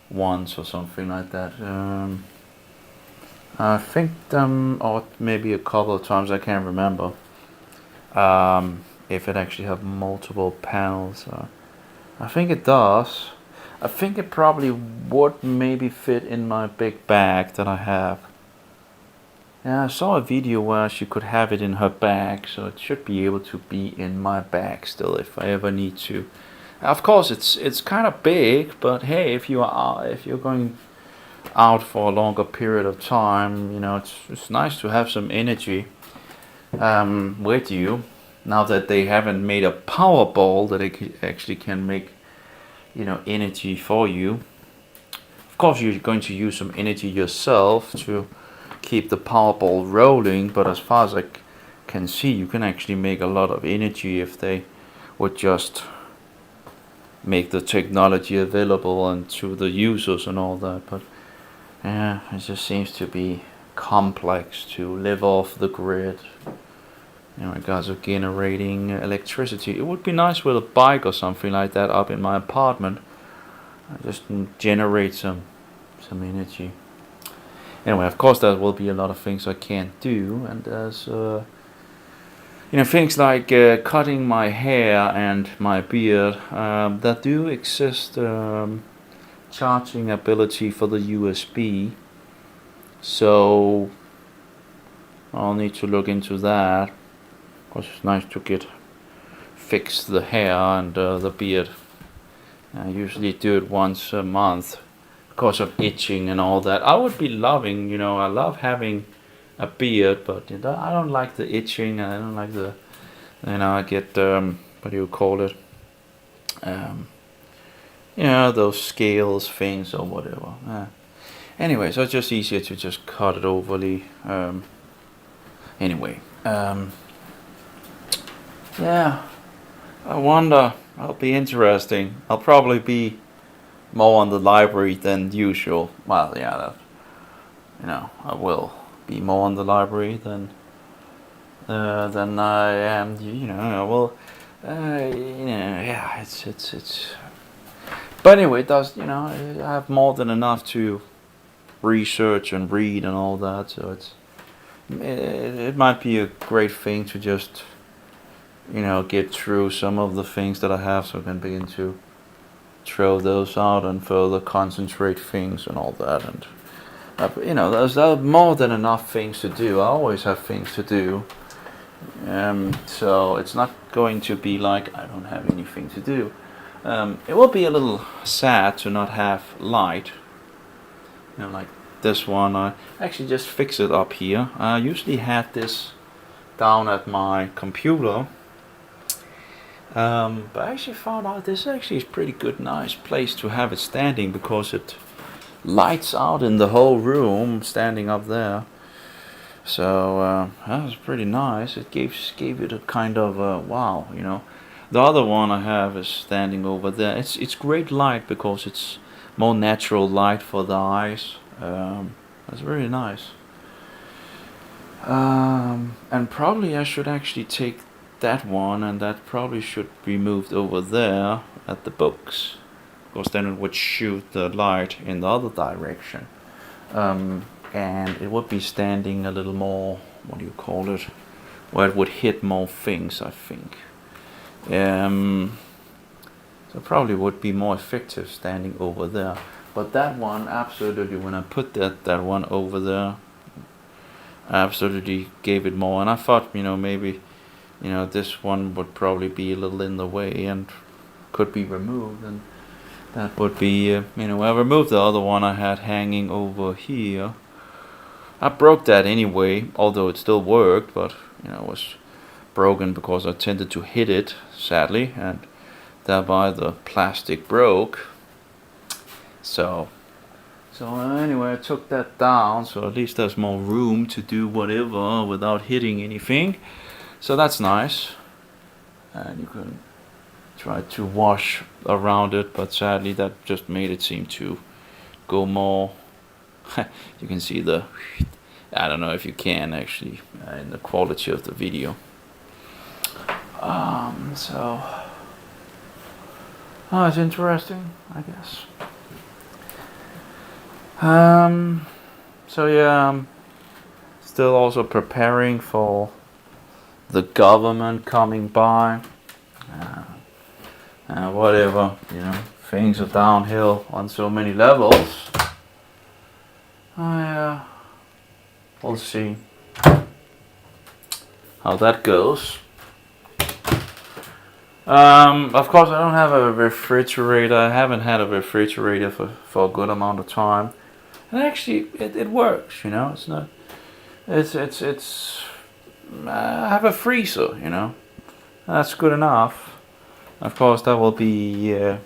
once or something like that. I think or maybe a couple of times, I can't remember. If it actually have multiple panels, I think it does. I think it probably would maybe fit in my big bag that I have. Yeah, I saw a video where she could have it in her bag, so it should be able to be in my bag still if I ever need to. Of course, it's kind of big, but hey, if you're going out for a longer period of time, it's nice to have some energy with you. Now that they haven't made a power ball that it actually can make energy for you. Of course, you're going to use some energy yourself to keep the power ball rolling, but as far as I can see, you can actually make a lot of energy if they would just make the technology available and to the users and all that. But yeah, it just seems to be complex to live off the grid in regards of generating electricity. It would be nice with a bike or something like that up in my apartment. I just generate some energy. Anyway, of course there will be a lot of things I can't do, and there's things like cutting my hair and my beard, that do exist charging ability for the USB. So I'll need to look into that, because it's nice to fix the hair and the beard. I usually do it once a month because of itching and all that. I would be loving, I love having a beard, but I don't like the itching. I don't like the, I get what do you call it? Those scales things or whatever. Anyway, so it's just easier to just cut it overly. Anyway, yeah, I wonder. It'll be interesting. I'll probably be more on the library than usual. Well, yeah, I will be more on the library than I am. Yeah, it's. But anyway, it does. I have more than enough to research and read and all that. So it might be a great thing to just get through some of the things that I have, so I can begin to throw those out and further concentrate things and all that. And there's more than enough things to do. I always have things to do, so it's not going to be like I don't have anything to do. It will be a little sad to not have light. Like this one, I actually just fixed it up here. I usually had this down at my computer. But I actually found out this actually is pretty good, nice place to have it standing, because it lights out in the whole room standing up there. So that was pretty nice. It gave it a kind of wow, The other one I have is standing over there. It's great light because it's more natural light for the eyes. That's very nice. And probably I should actually take that one, and that probably should be moved over there at the books, because then it would shoot the light in the other direction, and it would be standing a little more, what do you call it, where it would hit more things, I think. So probably would be more effective standing over there. But that one, absolutely, when I put that one over there, absolutely gave it more. And I thought, maybe this one would probably be a little in the way and could be removed, and that would be, I removed the other one I had hanging over here. I broke that anyway, although it still worked, but, it was broken because I tended to hit it, sadly, and thereby the plastic broke. So anyway, I took that down, so at least there's more room to do whatever without hitting anything. So that's nice, and you can try to wash around it, but sadly that just made it seem to go more. You can see I don't know if you can actually in the quality of the video. It's interesting, I guess. So yeah, I'm still also preparing for the government coming by. Whatever, things are downhill on so many levels. We'll see how that goes. Of course, I don't have a refrigerator. I haven't had a refrigerator for a good amount of time, and actually, it works. It's not. It's. I have a freezer. That's good enough. Of course, that will be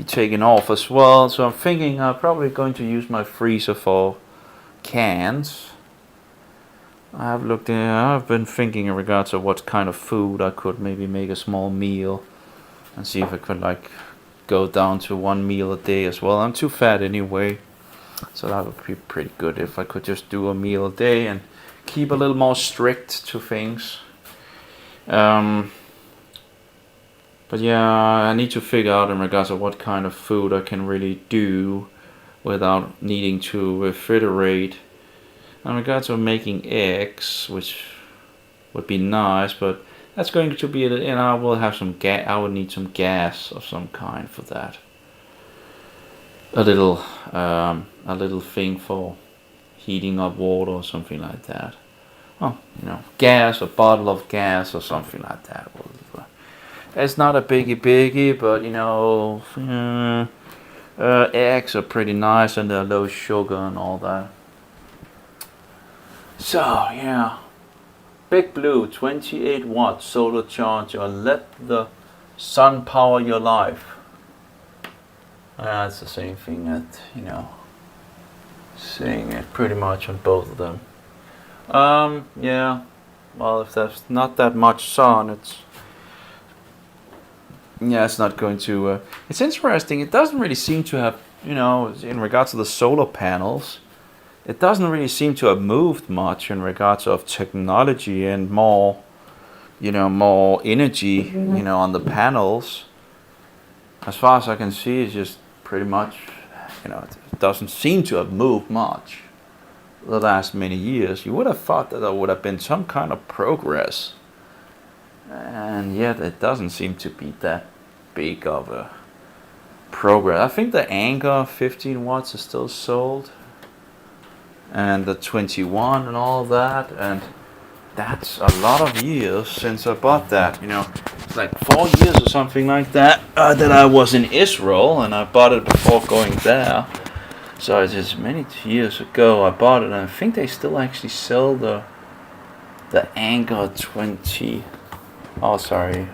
taken off as well. So I'm thinking I'm probably going to use my freezer for cans. I've been thinking in regards to what kind of food I could maybe make a small meal, and see if I could go down to one meal a day as well. I'm too fat anyway, so that would be pretty good if I could just do a meal a day and keep a little more strict to things. But yeah, I need to figure out in regards to what kind of food I can really do without needing to refrigerate. In regards to making eggs, which would be nice, but that's going to be, I will have some gas. I would need some gas of some kind for that. A little thing for heating up water or something like that. Oh, gas, a bottle of gas or something like that. It's not a biggie, but eggs are pretty nice and they're low sugar and all that. So yeah, Big Blue 28 watt solar charger. Let the sun power your life. It's the same thing that saying it pretty much on both of them. Yeah. Well, if there's not that much sun, it's not going to. It's interesting. It doesn't really seem to have, in regards to the solar panels, it doesn't really seem to have moved much in regards of technology and more energy, on the panels. As far as I can see, it's just pretty much, it doesn't seem to have moved much the last many years. You would have thought that there would have been some kind of progress, and yet it doesn't seem to be that big of a progress. I think the Anker 15 watts is still sold, and the 21 and all that, and that's a lot of years since I bought that. It's like 4 years or something like that that I was in Israel, and I bought it before going there. So it is many years ago I bought it, and I think they still actually sell the Anker 20. Oh, sorry,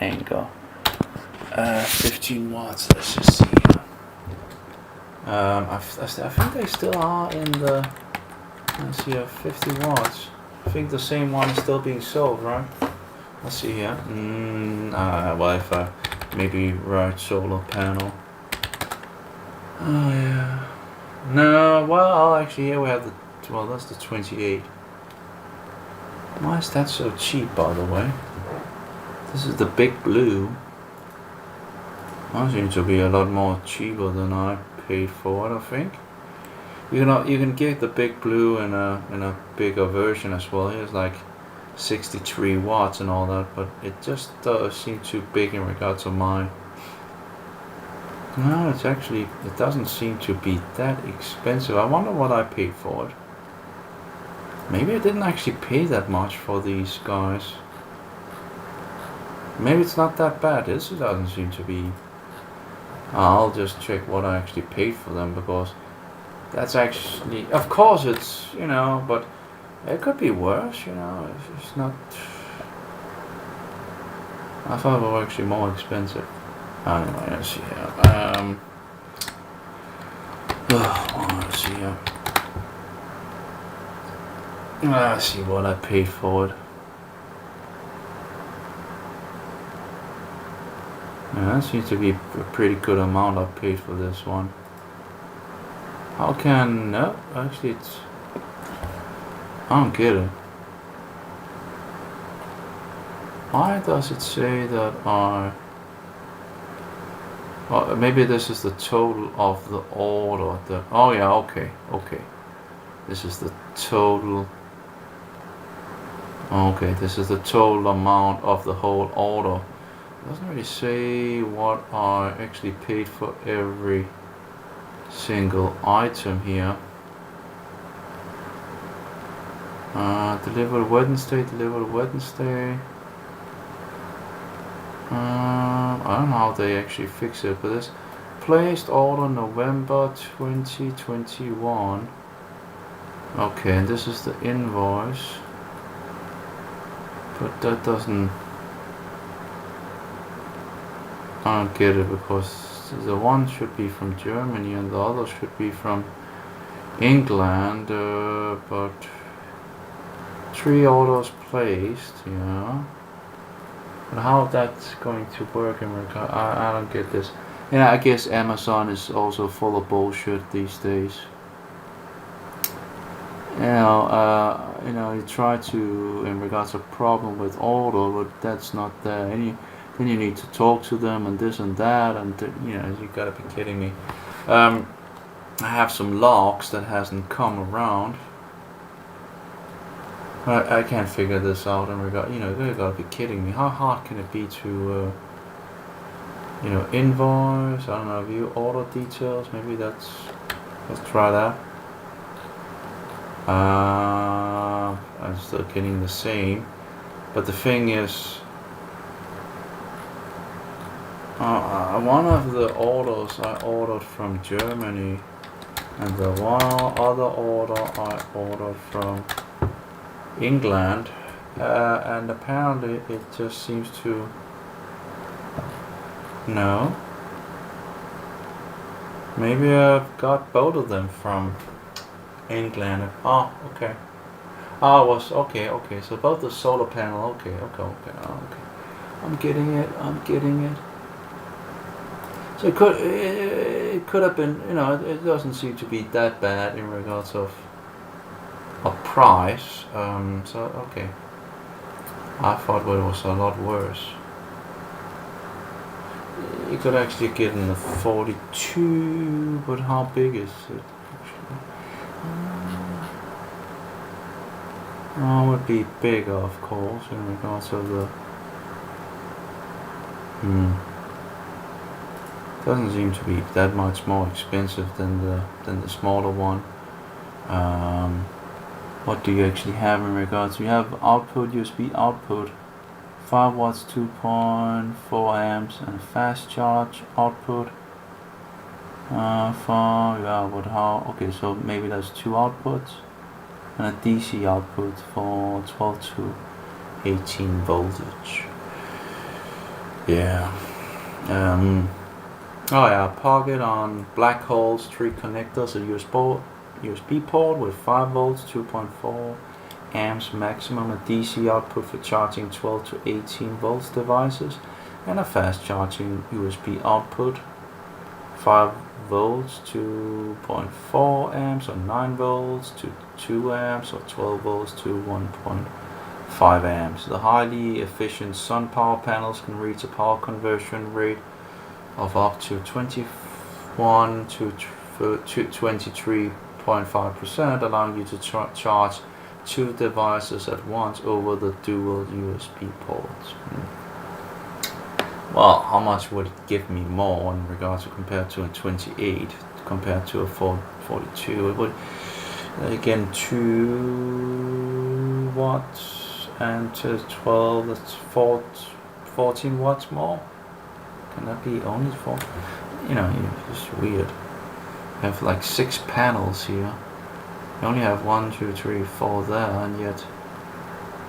Anker 15 watts. Let's just see. I think they still are in the. Let's see, 50 watts. I think the same one is still being sold, right? Let's see here. Wi-Fi, maybe right solar panel. Oh yeah. No, well actually here we have that's the 28. Why is that so cheap, by the way? This is the Big Blue. That seems to be a lot more cheaper than I paid for it, I think. You can get the Big Blue in a bigger version as well. Here's like 63 watts and all that, but it just does seem too big in regards to mine. No, it doesn't seem to be that expensive. I wonder what I paid for it. Maybe I didn't actually pay that much for these guys. Maybe it's not that bad. This doesn't seem to be. I'll just check what I actually paid for them, because that's actually, of course it's, but it could be worse, it's not. I thought it was actually more expensive. Anyway, let's see here. Let's see here. Let's see what I paid for it. Yeah, that seems to be a pretty good amount I paid for this one. How can... No, actually it's... I don't get it. Why does it say that I... Well, maybe this is the total of the order. Oh yeah, okay. This is the total... Okay, this is the total amount of the whole order. It doesn't really say what I actually paid for every single item here. Delivered Wednesday. I don't know how they actually fix it, but this placed order November 2021. Okay, and this is the invoice, but that doesn't. I don't get it, because the one should be from Germany and the other should be from England, but 3 orders placed, yeah. But how that's going to work in regard, I don't get this. Yeah, I guess Amazon is also full of bullshit these days. You try to, in regards to problem with order, but that's not there. Then you need to talk to them and this and that, and you gotta be kidding me. I have some logs that hasn't come around. I can't figure this out in regard. You gotta be kidding me. How hard can it be to, invoice? I don't know. View order details. Maybe let's try that. I'm still getting the same, but the thing is, one of the orders I ordered from Germany, and the one other order I ordered from England, and apparently it just seems to no. Maybe I've got both of them from England. Oh, okay. Oh, it was okay. So both the solar panel. Okay. I'm getting it. So it could have been. It doesn't seem to be that bad in regards of a price. So okay. I thought it was a lot worse. You could actually get in the 42, but how big is it actually? It would be bigger, of course, in regards of the. Doesn't seem to be that much more expensive than the smaller one. What do you actually have in regards? You have output, USB output, 5 watts, 2.4 amps, and a fast charge output. Okay, so maybe there's 2 outputs, and a DC output for 12 to 18 voltage. Yeah. Pocket on black holes, 3 connectors, a USB port with 5 volts, 2.4 amps maximum, a DC output for charging 12 to 18 volts devices, and a fast charging USB output, 5 volts, 2.4 amps, or 9 volts to 2 amps, or 12 volts to 1.5 amps. The highly efficient sun power panels can reach a power conversion rate of up to 21 to 23.5%, allowing you to charge 2 devices at once over the dual USB ports. Well, how much would it give me more in regards to compared to a 28 compared to a 42? It would again 2 watts and to 12. That's 14 watts more. Can that be only 4? It's weird. You have like 6 panels here. You only have 1, 2, 3, 4 there, and yet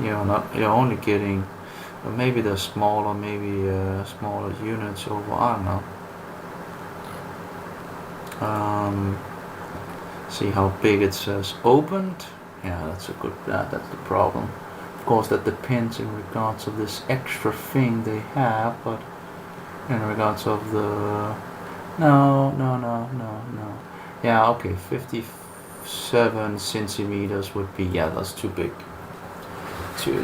you're only getting. Maybe they're smaller, smaller units over. I don't know. See how big it says opened. Yeah, that's the problem. Of course, that depends in regards of this extra thing they have, but in regards of the no. Yeah, okay, 57 centimeters would be, that's too big.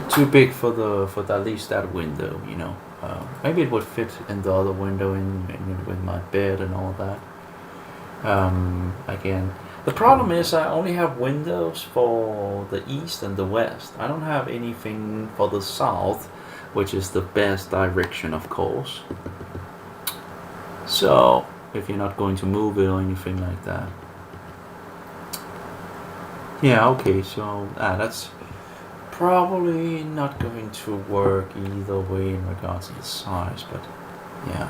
Too big for at least that window, maybe it would fit in the other window with my bed and all that. Again, the problem is I only have windows for the east and the west. I don't have anything for the south, which is the best direction, of course. So if you're not going to move it or anything like that. Yeah, okay, so that's probably not going to work either way in regards to the size, but yeah.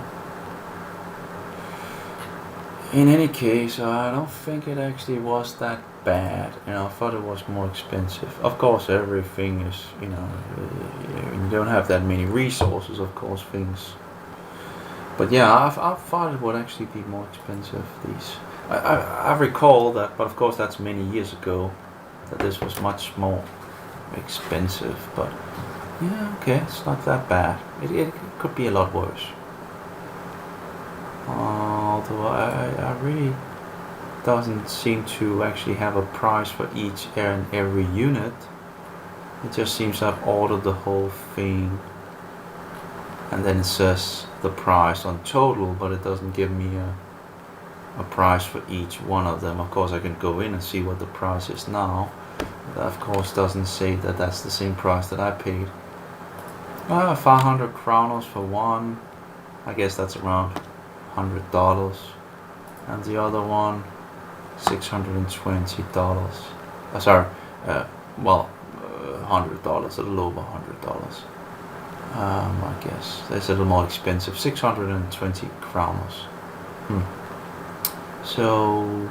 In any case, I don't think it actually was that bad. I thought it was more expensive. Of course, everything is, you don't have that many resources, of course, things. But yeah, I thought it would actually be more expensive. I recall that, but of course that's many years ago, that this was much more expensive. But yeah, okay, it's not that bad. It could be a lot worse. Although I really doesn't seem to actually have a price for each and every unit. It just seems I've ordered the whole thing, and then it says the price on total, but it doesn't give me a price for each one of them. Of course, I can go in and see what the price is now, That of course doesn't say that that's the same price that I paid. 500 kronos for one. I guess that's around $100. And the other one, $620. Sorry, well, $100, a little over $100. I guess that's a little more expensive, 620 kronos. So,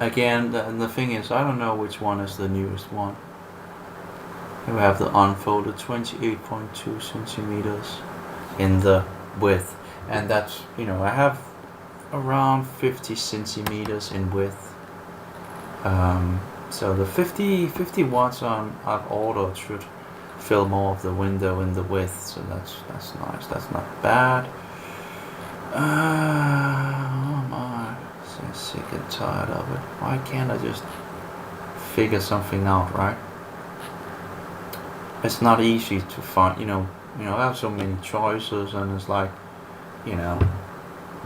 again, the thing is, I don't know which one is the newest one. We have the unfolded 28.2 centimeters in the width, and that's, I have around 50 centimeters in width. So the 50 watts I've ordered should fill more of the window in the width, so that's nice. That's not bad. Oh my, so sick and tired of it. Why can't I just figure something out, right? It's not easy to find, I have so many choices, and it's like,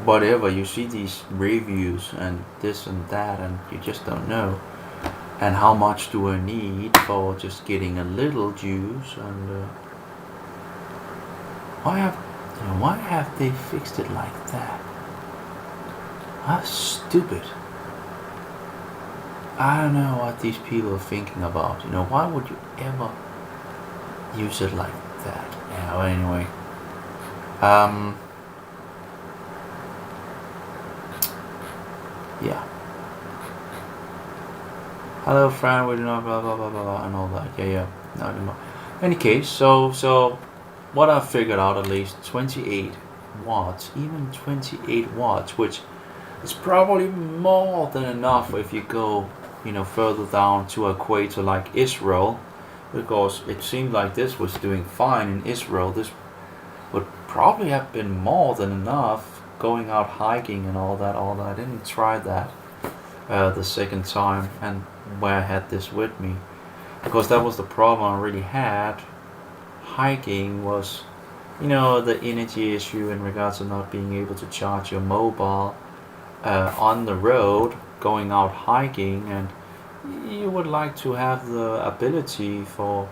whatever, you see these reviews and this and that, and you just don't know. And how much do I need for just getting a little juice? And why have they fixed it like that? How stupid. I don't know what these people are thinking about. Why would you ever use it like that? Yeah, well, anyway. Yeah. Hello friend, we do not blah blah blah blah and all that. Yeah. No anymore. Any case, so what I figured out, at least 28 watts, even 28 watts, which is probably more than enough if you go, further down to equator like Israel, because it seemed like this was doing fine in Israel. This would probably have been more than enough going out hiking and all that. I didn't try that the second time, and where I had this with me, because that was the problem I already had. Hiking was, the energy issue in regards to not being able to charge your mobile on the road going out hiking, and you would like to have the ability for,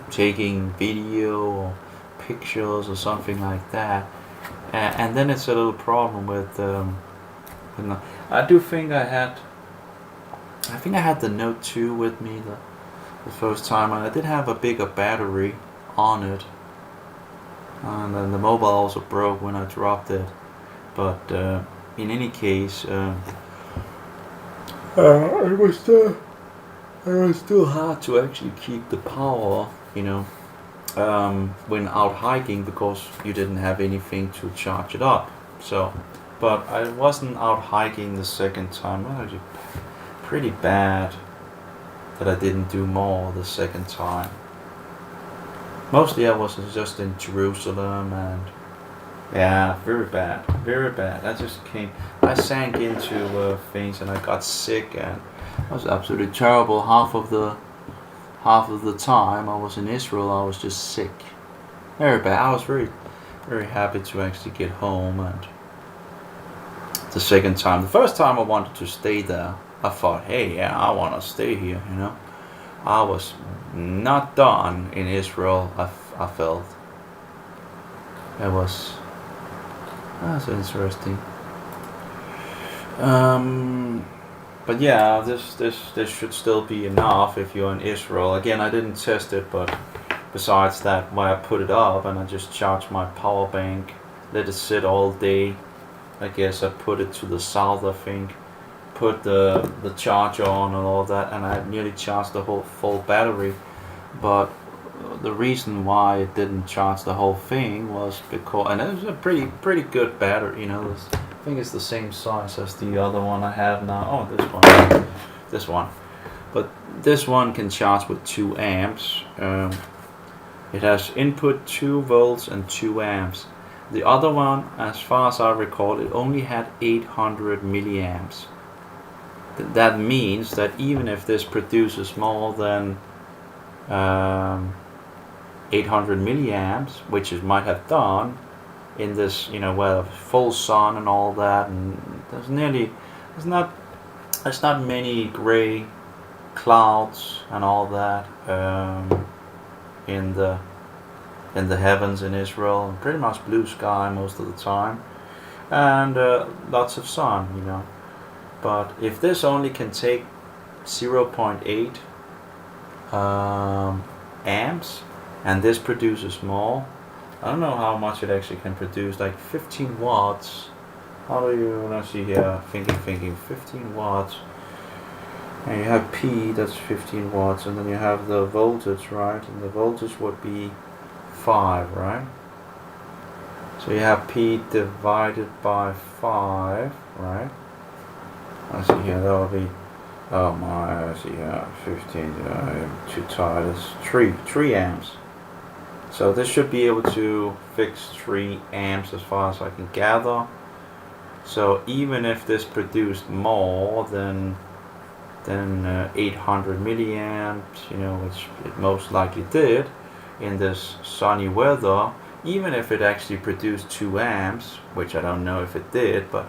taking video or pictures or something like that. And then it's a little problem with I do think I had the Note 2 with me the first time, and I did have a bigger battery on it, and then the mobile also broke when I dropped it. But in any case, it was still hard to actually keep the power, when out hiking, because you didn't have anything to charge it up. So, but I wasn't out hiking the second time. Well, actually pretty bad that I didn't do more the second time. Mostly I was just in Jerusalem, and yeah, very bad. I sank into things, and I got sick, and it was absolutely terrible. Half of the time I was in Israel, I was just sick. Very bad. I was very, very happy to actually get home, and the second time, the first time I wanted to stay there. I thought, hey, yeah, I want to stay here, I was not done in Israel, I felt. That's interesting. But yeah, this should still be enough if you're in Israel. Again, I didn't test it, but besides that, when I put it up and I just charged my power bank, let it sit all day. I guess I put it to the south, I think. Put the charger on and all that, and I nearly charged the whole full battery. But the reason why it didn't charge the whole thing was because, and it was a pretty good battery, I think it's the same size as the other one I have now. Oh, this one. But this one can charge with 2 amps. It has input 2 volts and 2 amps. The other one, as far as I recall, it only had 800 milliamps. That means that even if this produces more than 800 milliamps, which it might have done in this, full sun and all that, and there's nearly there's not many gray clouds and all that in the heavens in Israel. Pretty much blue sky most of the time, and lots of sun, you know. But if this only can take 0.8 amps, and this produces more, I don't know how much it actually can produce, like 15 watts. How do you, let's see here, thinking, 15 watts. And you have P, that's 15 watts, and then you have the voltage, right? And the voltage would be 5, right? So you have P divided by 5, right? Let's see here, that would be, oh my, let's see here, 15, I'm too tired, it's 3 amps. So this should be able to fix 3 amps as far as I can gather. So even if this produced more than 800 milliamps, you know, which it most likely did in this sunny weather, even if it actually produced 2 amps, which I don't know if it did, but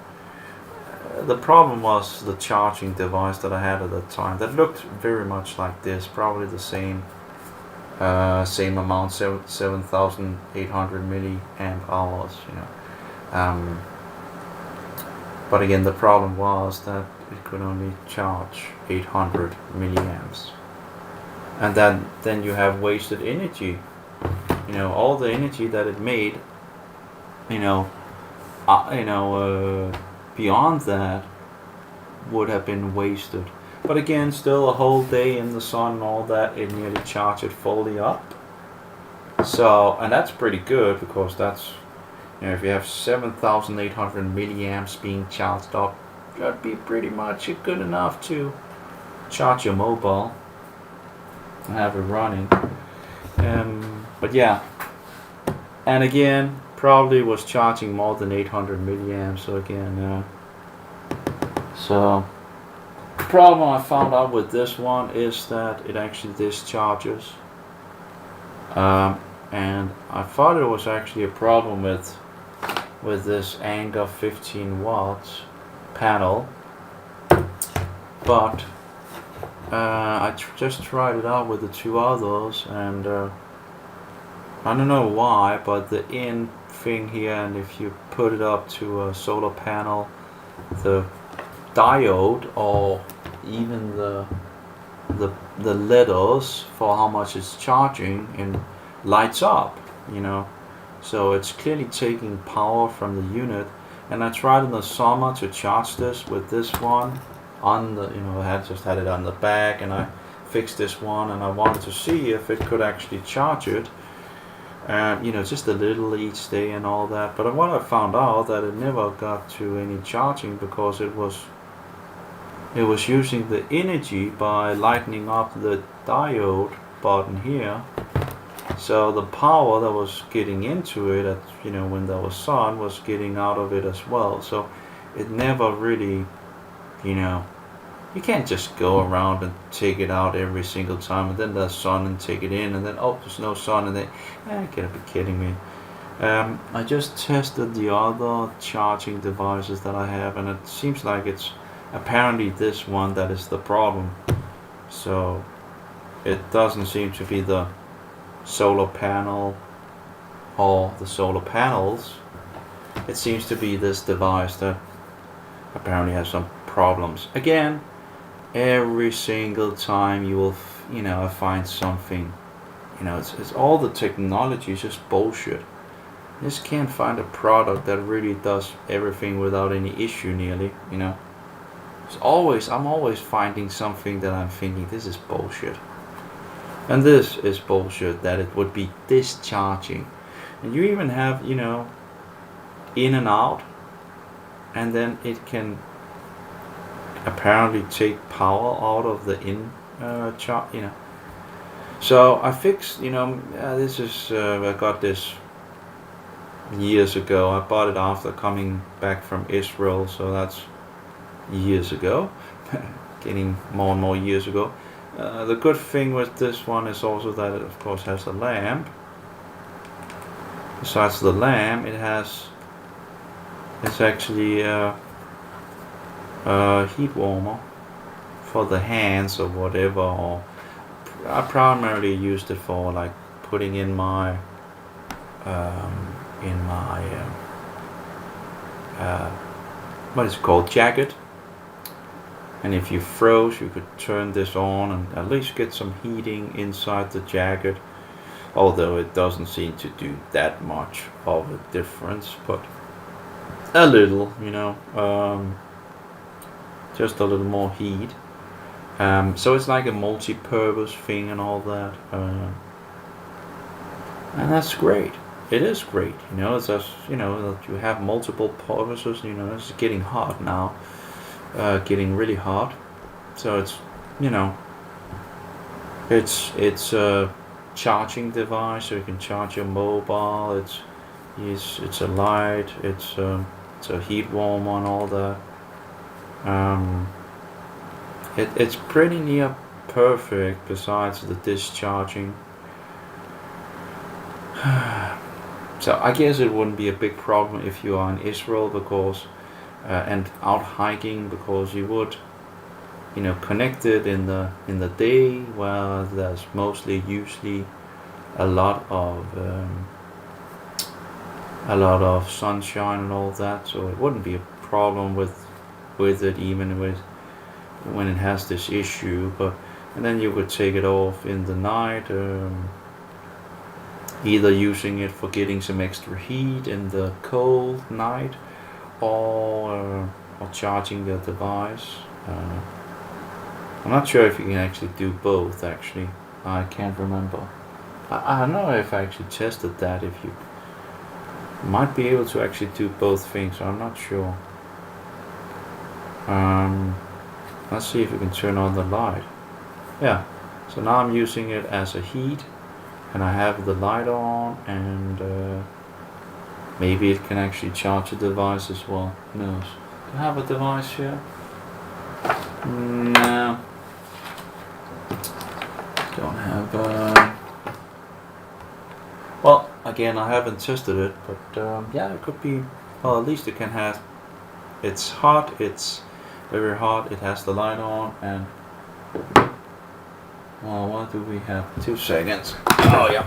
the problem was the charging device that I had at the time that looked very much like this, probably the same amount, 7,800 milliamp hours, you know. But again, the problem was that it could only charge 800 milliamps, and then you have wasted energy. You know, all the energy that it made, you know, beyond that would have been wasted. But again, still a whole day in the sun and all that, it nearly charged it fully up. So, and that's pretty good, because that's, you know, if you have 7,800 milliamps being charged up, that'd be pretty much good enough to charge your mobile and have it running. But yeah, and again, probably was charging more than 800 milliamps. So again, so the problem I found out with this one is that it actually discharges, and I thought it was actually a problem with this Anker 15 watts panel, but I just tried it out with the 2 others, and I don't know why, but the in thing here, and if you put it up to a solar panel, the diode, or even the letters for how much it's charging, and lights up, you know. So it's clearly taking power from the unit. And I tried in the summer to charge this with this one on the, you know, I just had it on the back, and I fixed this one, and I wanted to see if it could actually charge it, you know, just a little each day and all that. But what I found out that it never got to any charging, because it was using the energy by lightening up the diode button here. So the power that was getting into it, you know, when there was sun, was getting out of it as well. So it never really, you know, you can't just go around and take it out every single time, and then there's sun and take it in, and then oh, there's no sun, and then you gotta be kidding me. I just tested the other charging devices that I have, and it seems like it's apparently this one that is the problem. So it doesn't seem to be the solar panel or the solar panels. It seems to be this device that apparently has some problems. Again, every single time you will, you know, find something, you know, it's all the technology is just bullshit. You just can't find a product that really does everything without any issue nearly, you know. I'm always finding something that I'm thinking, this is bullshit. And this is bullshit, that it would be discharging. And you even have, you know, in and out, and then it can apparently take power out of the in charge, you know. So I fixed, you know, this is, I got this years ago. I bought it after coming back from Israel, so that's years ago, getting more and more years ago. The good thing with this one is also that it of course has a lamp. Besides the lamp, it's actually heat warmer for the hands or whatever, or I primarily used it for like putting in my what is it called, jacket. And if you froze, you could turn this on and at least get some heating inside the jacket, although it doesn't seem to do that much of a difference, but a little, just a little more heat. So it's like a multi-purpose thing and all that, and that's great. It is great, it's just, that you have multiple purposes. It's getting hot now, getting really hot, so it's, it's a charging device, so you can charge your mobile. It's a light, it's a heat warmer and all that. It's pretty near perfect besides the discharging. So I guess it wouldn't be a big problem if you are in Israel, because and out hiking, because you would connect it in the day where there's usually a lot of sunshine and all that, so it wouldn't be a problem with it, even when it has this issue. And then you could take it off in the night, either using it for getting some extra heat in the cold night, or charging the device. I'm not sure if you can actually do both. Actually, I can't remember. I don't know if I actually tested that. If you might be able to actually do both things, I'm not sure. Let's see if we can turn on the light. Yeah, so now I'm using it as a heat, and I have the light on, and maybe it can actually charge the device as well. Who knows? Do I have a device here? No. Don't have well, again, I haven't tested it, but yeah, it could be. Well, at least it can have. It's hot. It's very hot. It has the light on, and well, what do we have? 2 seconds. Oh yeah.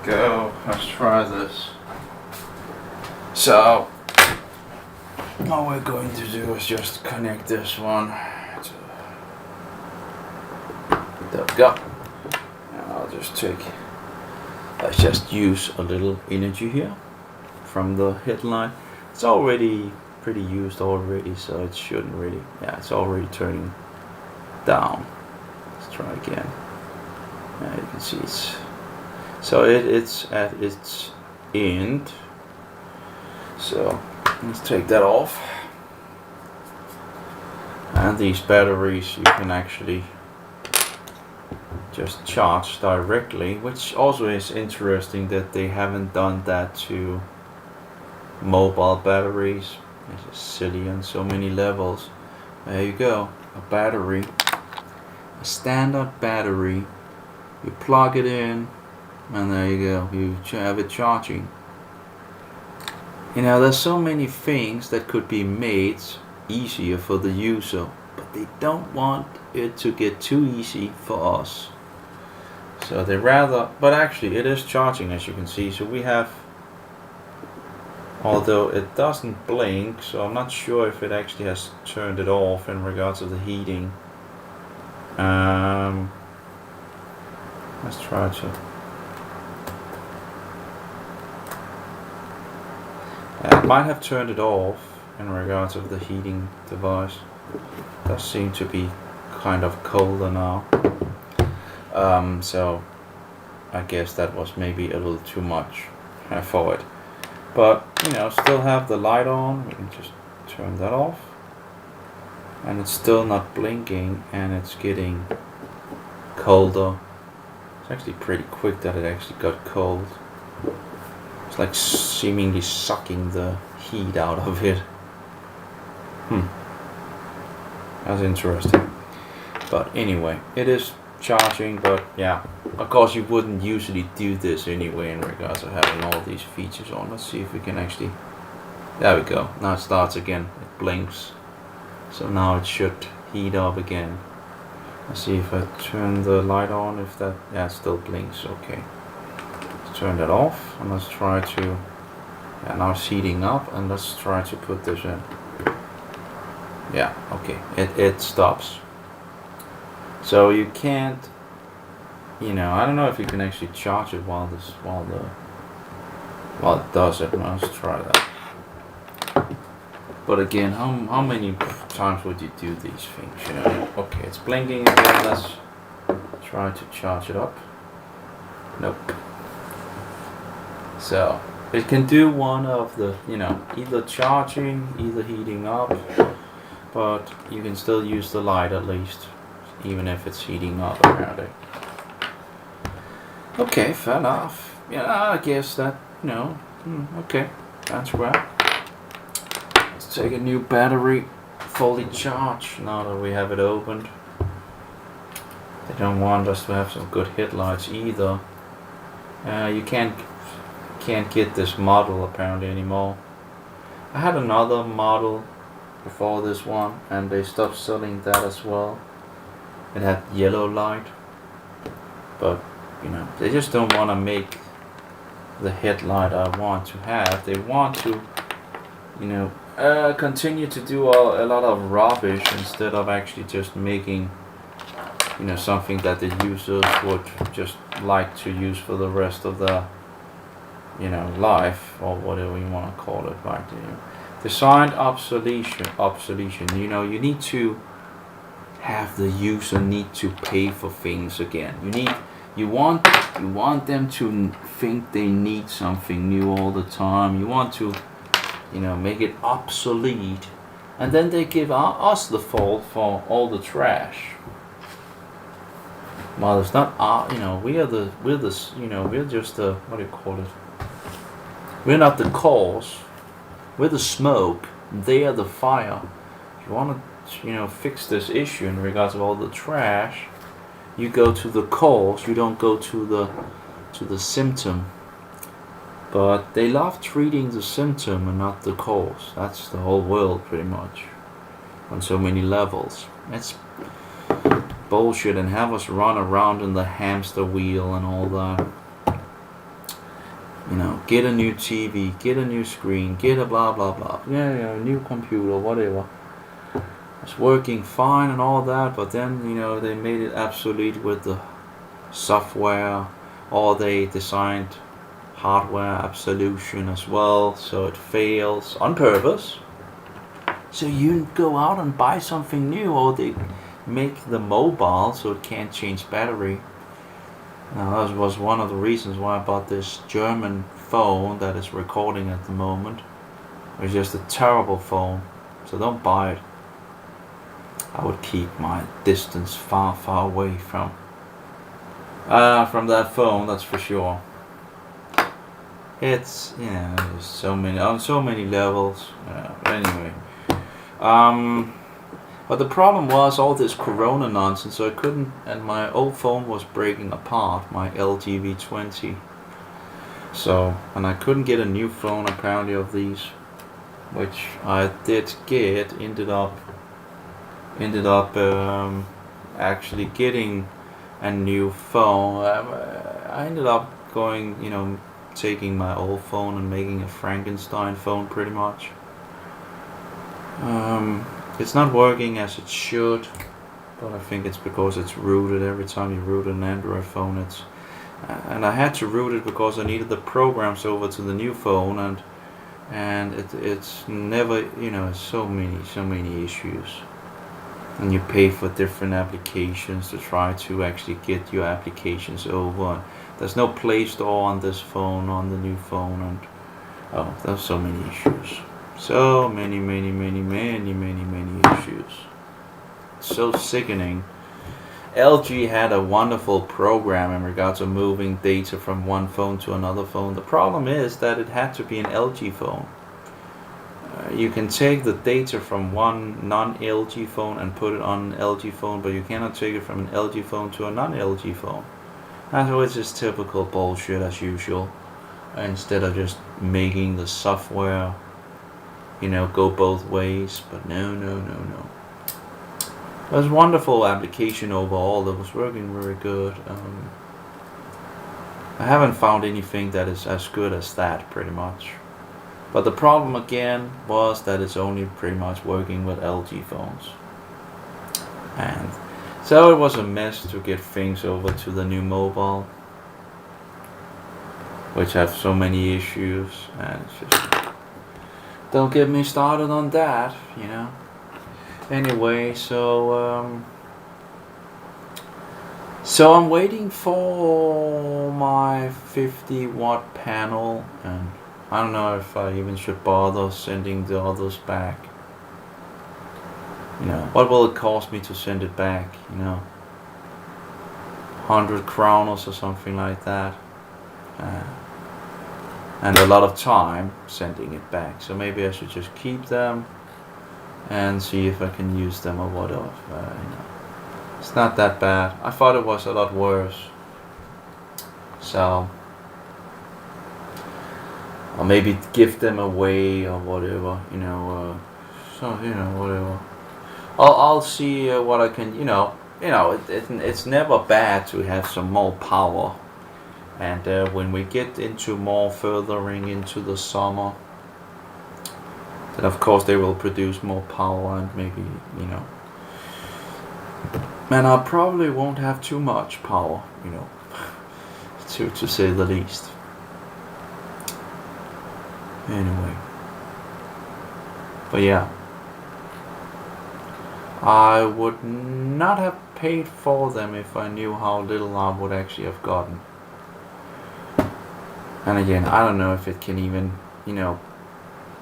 Go. Let's try this. So, all we're going to do is just connect this one. There we go. And let's just use a little energy here from the headlight. It's already pretty used already, so it shouldn't really. Yeah, it's already turning down. Let's try again. Yeah, you can see it's. So it's at its end. So let's take that off. And these batteries you can actually just charge directly, which also is interesting that they haven't done that to mobile batteries. It's just silly on so many levels. There you go, a battery, a standard battery. You plug it in, and there you go, you have it charging. There's so many things that could be made easier for the user, but they don't want it to get too easy for us. So they rather, but actually it is charging, as you can see. So we have, although it doesn't blink, so I'm not sure if it actually has turned it off in regards to the heating. Let's try to. It might have turned it off in regards of the heating device. It does seem to be kind of colder now. So I guess that was maybe a little too much for it. But still have the light on. We can just turn that off. And it's still not blinking, and it's getting colder. It's actually pretty quick that it actually got cold. It's like seemingly sucking the heat out of it. That's interesting. But anyway, it is charging, but yeah, of course you wouldn't usually do this anyway in regards to having all these features on. Let's see if we can actually, there we go, now it starts again, it blinks, so now it should heat up again. Let's see if I turn the light on, if that, yeah, it still blinks. Okay, let's turn that off and let's try to, yeah, now it's heating up, and let's try to put this in. Yeah, okay, it stops. So you can't, you know, I don't know if you can actually charge it while it does it. Let's try that. But again, how many times would you do these things, you know? Okay, it's blinking again. Let's try to charge it up. Nope. So it can do one of the, you know, either charging, either heating up, but you can still use the light at least, even if it's heating up around it. Okay, fair enough. Yeah, I guess that, you know, okay, that's great. Let's take a new battery, fully charged, now that we have it opened. They don't want us to have some good headlights either. You can't get this model apparently anymore. I had another model before this one, and they stopped selling that as well. It had yellow light, but you know, they just don't want to make the headlight I want to have. They want to, you know, continue to do a lot of rubbish instead of actually just making, you know, something that the users would just like to use for the rest of the, you know, life, or whatever you want to call it, right? You know, designed obsolescence. You know, you need to have the user need to pay for things again. You want them to think they need something new all the time. You want to, you know, make it obsolete, and then they give us the fault for all the trash. Well, it's not you know, we're just the, what do you call it? We're not the cause. We're the smoke. They are the fire. If you want to, you know, fix this issue in regards of all the trash, you go to the cause. You don't go to the symptom. But they love treating the symptom and not the cause. That's the whole world, pretty much, on so many levels. It's bullshit, and have us run around in the hamster wheel and all that. You know, get a new TV, get a new screen, get a blah blah blah. Yeah, new computer, whatever. It's working fine and all that, but then, you know, they made it obsolete with the software, or they designed hardware absolution as well, so it fails on purpose. So you go out and buy something new, or they make the mobile so it can't change battery. Now that was one of the reasons why I bought this German phone that is recording at the moment. It's just a terrible phone, so don't buy it. I would keep my distance far away from that phone, that's for sure. It's, you know, there's so many, on so many levels. Anyway, but the problem was all this Corona nonsense, so I couldn't, and my old phone was breaking apart, my LG V20. So, and I couldn't get a new phone apparently of these, which I did get. Ended up actually getting a new phone. I ended up going, you know, taking my old phone and making a Frankenstein phone, pretty much. It's not working as it should, but I think it's because it's rooted. Every time you root an Android phone, it's and I had to root it because I needed the programs over to the new phone, and it's never, you know, so many issues, and you pay for different applications to try to actually get your applications over. There's no Play Store on this phone, on the new phone, and oh, there's so many issues. So many issues. So sickening. LG had a wonderful program in regards to moving data from one phone to another phone. The problem is that it had to be an LG phone. You can take the data from one non-LG phone and put it on an LG phone, but you cannot take it from an LG phone to a non-LG phone. And so it's just typical bullshit as usual. Instead of just making the software, go both ways. But no. It was a wonderful application overall. That was working very good. I haven't found anything that is as good as that, pretty much. But the problem again was that it's only pretty much working with LG phones. And so it was a mess to get things over to the new mobile, which have so many issues, and it's just, don't get me started on that, Anyway, so I'm waiting for my 50-watt panel, and I don't know if I even should bother sending the others back. What will it cost me to send it back? 100 kronos or something like that. And a lot of time sending it back. So maybe I should just keep them and see if I can use them or whatever. It's not that bad. I thought it was a lot worse. So, or maybe give them away or whatever. Whatever. I'll see what I can. It's never bad to have some more power. And when we get into more furthering into the summer, then of course they will produce more power, and maybe, and I probably won't have too much power, to say the least. Anyway, but yeah, I would not have paid for them if I knew how little I would actually have gotten. And again, I don't know if it can even,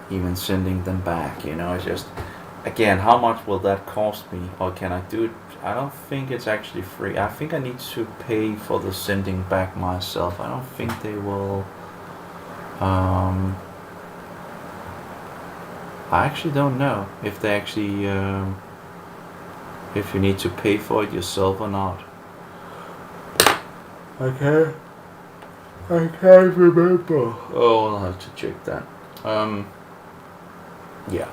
even sending them back, it's just, again, how much will that cost me, or can I do it? I don't think it's actually free. I think I need to pay for the sending back myself. I don't think they will, I actually don't know if they actually, if you need to pay for it yourself or not. Okay. I can't remember. Oh, I'll have to check that. Yeah.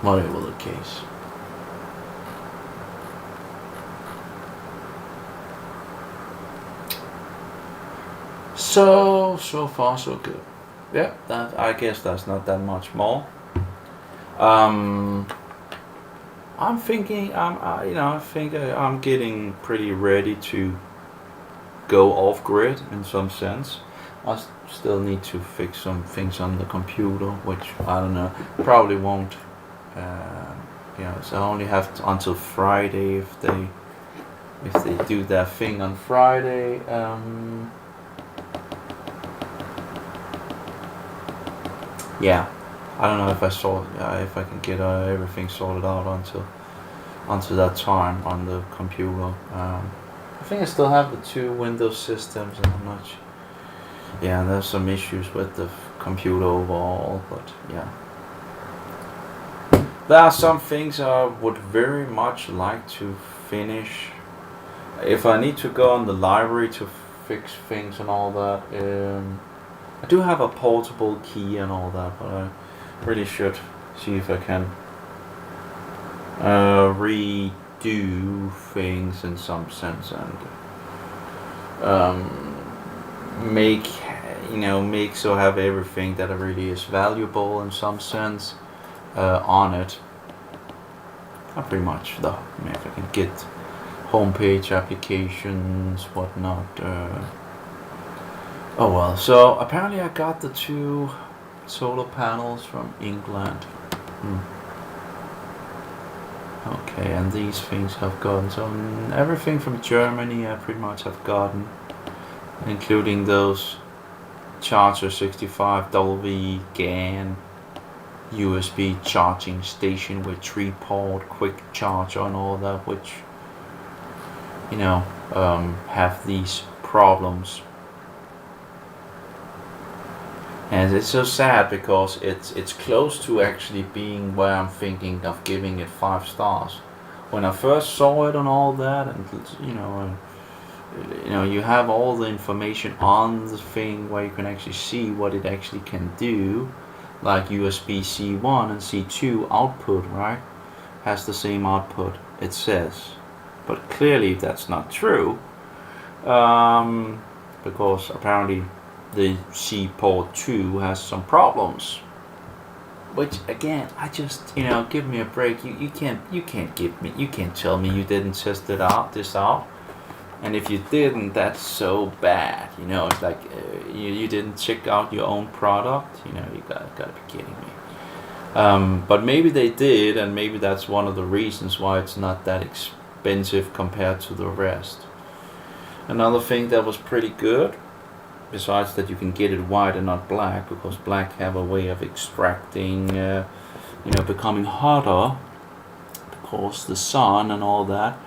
Whatever the case. So far so good. Yeah, I guess that's not that much more. I'm thinking, I think I'm getting pretty ready to go off grid in some sense. I still need to fix some things on the computer, which I don't know, probably won't. So I only have until Friday if they do their thing on Friday. Yeah, I don't know if if I can get everything sorted out until that time on the computer. I think I still have the 2 Windows systems, and I'm not. Yeah, there's some issues with the computer overall, but yeah. There are some things I would very much like to finish. If I need to go on the library to fix things and all that, I do have a portable key and all that, but I really should see if I can redo things in some sense, and make so have everything that really is valuable in some sense on it. Not pretty much though. If I can get homepage applications, whatnot. Oh well. So apparently I got the 2 solar panels from England. Okay, and these things have gotten, so everything from Germany I pretty much have gotten, including those Charger 65W GAN USB charging station with 3-port quick charger and all that, which you know, have these problems. And it's so sad because it's close to actually being where I'm thinking of giving it 5 stars. When I first saw it and all that, and you have all the information on the thing where you can actually see what it actually can do, like USB C1 and C2 output, right? Has the same output, it says. But clearly that's not true, because apparently the C port 2 has some problems. Which again, I just give me a break. You can't tell me you didn't test this out. And if you didn't, that's so bad. It's like you didn't check out your own product. You gotta be kidding me. But maybe they did, and maybe that's one of the reasons why it's not that expensive compared to the rest. Another thing that was pretty good, besides that you can get it white and not black, because black have a way of extracting, becoming hotter, because the sun and all that.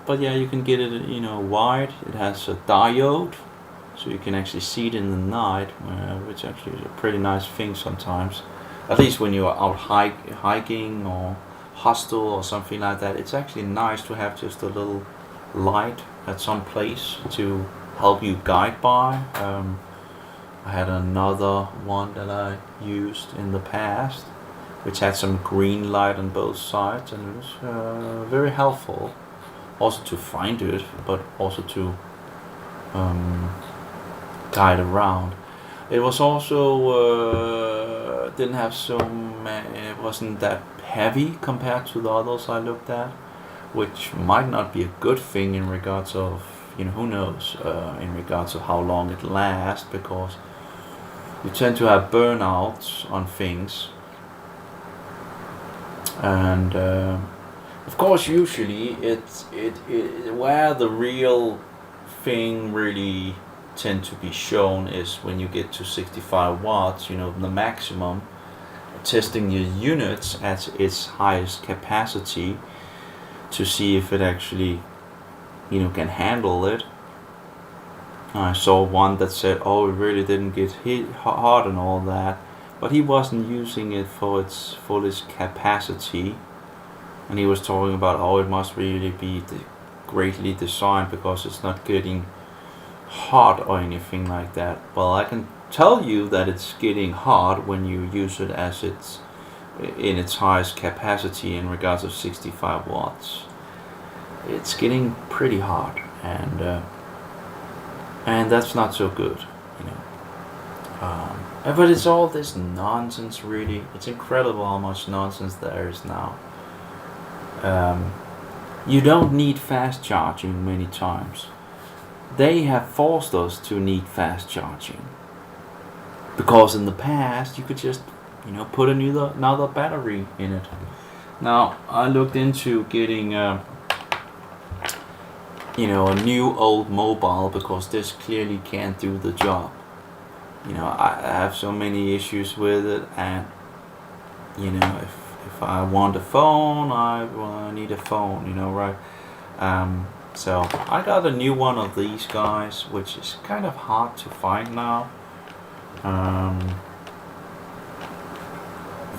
But yeah, you can get it, white. It has a diode, so you can actually see it in the night, which actually is a pretty nice thing sometimes. At least when you're out hiking or hostel or something like that, it's actually nice to have just a little light at some place to help you guide by. I had another one that I used in the past, which had some green light on both sides, and it was very helpful. Also to find it, but also to guide around. It was also didn't have it wasn't that heavy compared to the others I looked at, which might not be a good thing in regards of, who knows, in regards of how long it lasts, because you tend to have burnouts on things. And of course, usually it's where the real thing really tend to be shown is when you get to 65 watts, the maximum, testing your units at its highest capacity to see if it actually, can handle it. I saw one that said, oh, it really didn't get hit hard and all that, but he wasn't using it for its fullest capacity. And he was talking about, oh, it must really be greatly designed because it's not getting hot or anything like that. Well, I can tell you that it's getting hot when you use it as it's in its highest capacity in regards of 65 watts. It's getting pretty hot, and that's not so good, but it's all this nonsense, really. It's incredible how much nonsense there is now. You don't need fast charging many times. They have forced us to need fast charging, because in the past you could just put another battery in it. Now I looked into getting a new old mobile, because this clearly can't do the job. I have so many issues with it, and if I want a phone, I need a phone, right? So I got a new one of these guys, which is kind of hard to find now.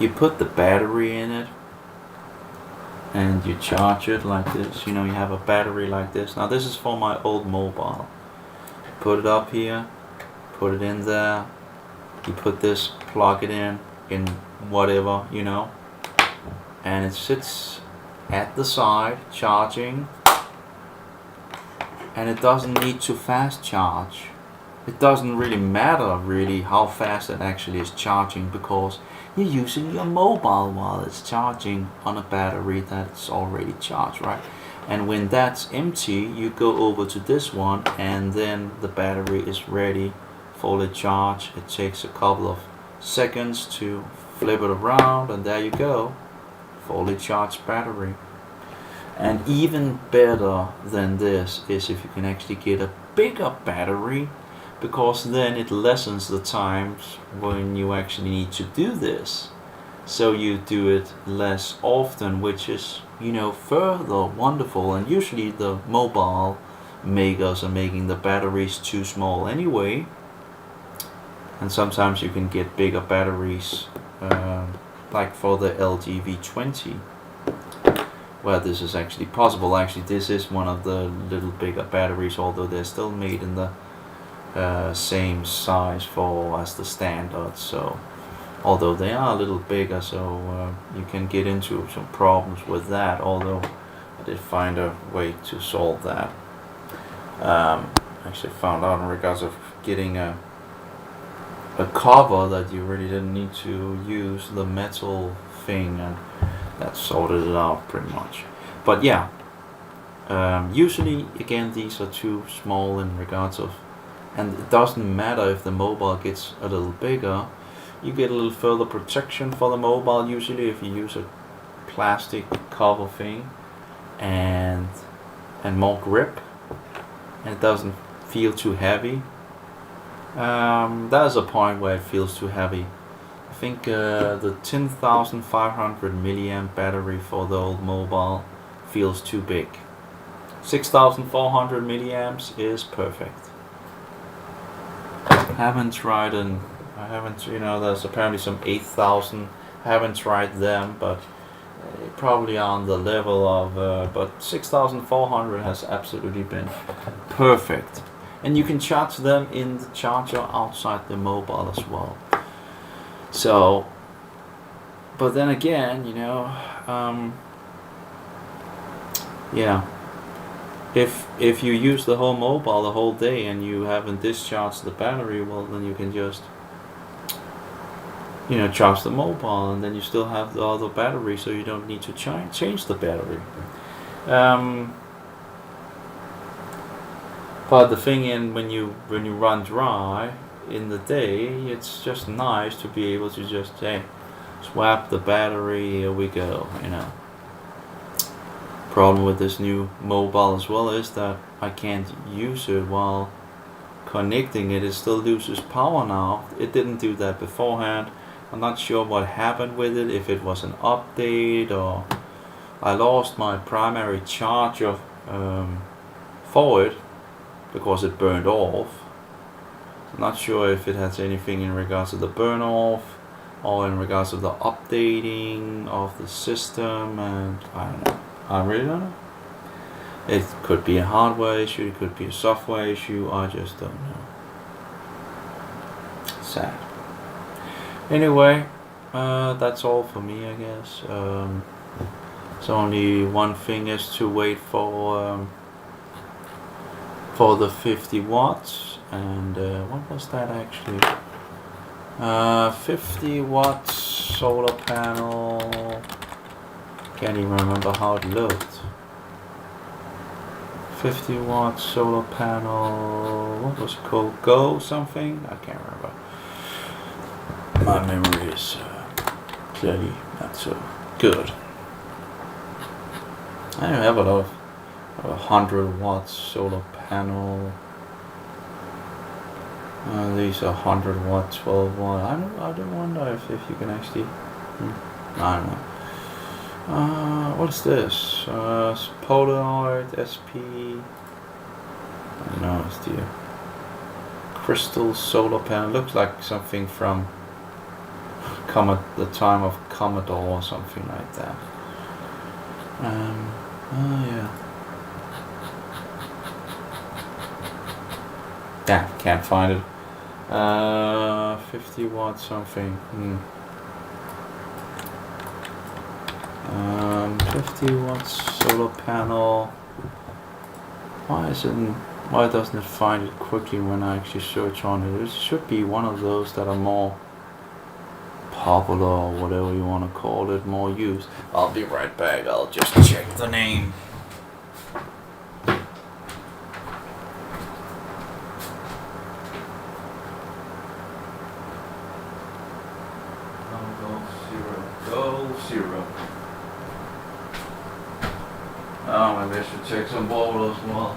You put the battery in it, and you charge it like this. You have a battery like this. Now this is for my old mobile. Put it up here, put it in there. You put this, plug it in whatever, and it sits at the side charging, and it doesn't need to fast charge. It doesn't really matter how fast it actually is charging, because you're using your mobile while it's charging on a battery that's already charged, right? And when that's empty, you go over to this one, and then the battery is ready, fully charged. It takes a couple of seconds to flip it around, and there you go, fully charged battery. And even better than this is if you can actually get a bigger battery, because then it lessens the times when you actually need to do this. so you do it less often, which is, further wonderful. And usually the mobile makers are making the batteries too small anyway, and sometimes you can get bigger batteries, like for the LG V20, where this is actually possible. Actually, this is one of the little bigger batteries, although they're still made in the same size as the standard. So although they are a little bigger, so you can get into some problems with that, although I did find a way to solve that. Actually found out in regards of getting a cover that you really didn't need to use the metal thing, and that sorted it out pretty much. But yeah, usually again these are too small in regards of, and it doesn't matter if the mobile gets a little bigger, you get a little further protection for the mobile usually if you use a plastic cover thing, and more grip, and it doesn't feel too heavy. There's a point where it feels too heavy. I think the 10,500 milliamp battery for the old mobile feels too big. 6,400 milliamps is perfect. I haven't tried, and there's apparently some 8,000. I haven't tried them, but probably on the level of, but 6,400 has absolutely been perfect. And you can charge them in the charger outside the mobile as well. So, but then again, yeah, if you use the whole mobile the whole day and you haven't discharged the battery, well, then you can just charge the mobile, and then you still have the other battery, so you don't need to change the battery. But the thing when you run dry in the day, it's just nice to be able to just swap the battery. Here we go. Problem with this new mobile as well is that I can't use it while connecting it. It still loses power now. It didn't do that beforehand. I'm not sure what happened with it, if it was an update or I lost my primary charger for it because it burned off. I'm not sure if it has anything in regards to the burn off or in regards to the updating of the system, and I don't know. I really don't know. It could be a hardware issue, it could be a software issue, I just don't know. Sad. Anyway, that's all for me, I guess. So only one thing is to wait for the 50 watts, and what was that actually? 50 watts solar panel. Can't even remember how it looked. 50 watts solar panel. What was it called? Go something? I can't remember. My memory is clearly not so good. I have a lot of 100 watts solar panel. These are 100 watt, 12 watt. I don't wonder if you can actually. I don't know. What is this? Polaroid SP. I don't know. It's the crystal solar panel. Looks like something from the time of Commodore or something like that. Yeah. Yeah, can't find it. 50 watt something. 50 watts solar panel. Why doesn't it find it quickly when I actually search on it? It should be one of those that are more popular, or whatever you want to call it, more used. I'll be right back. I'll just check the name. Gold syrup. Oh, maybe I should check some bottles as well.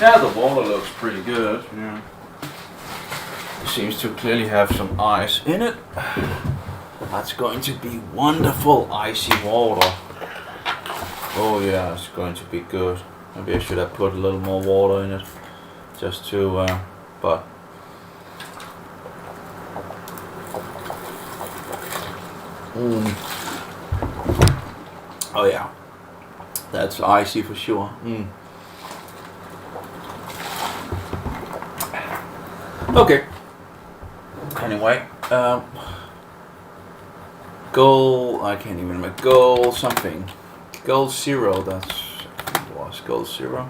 Yeah, the water looks pretty good. Yeah. It seems to clearly have some ice in it. That's going to be wonderful icy water. Oh yeah, it's going to be good. Maybe I should have put a little more water in it, just to, but. Oh yeah, that's icy for sure. Okay. Anyway, goal. I can't even remember. Goal something. Goal 0. That's it was goal 0.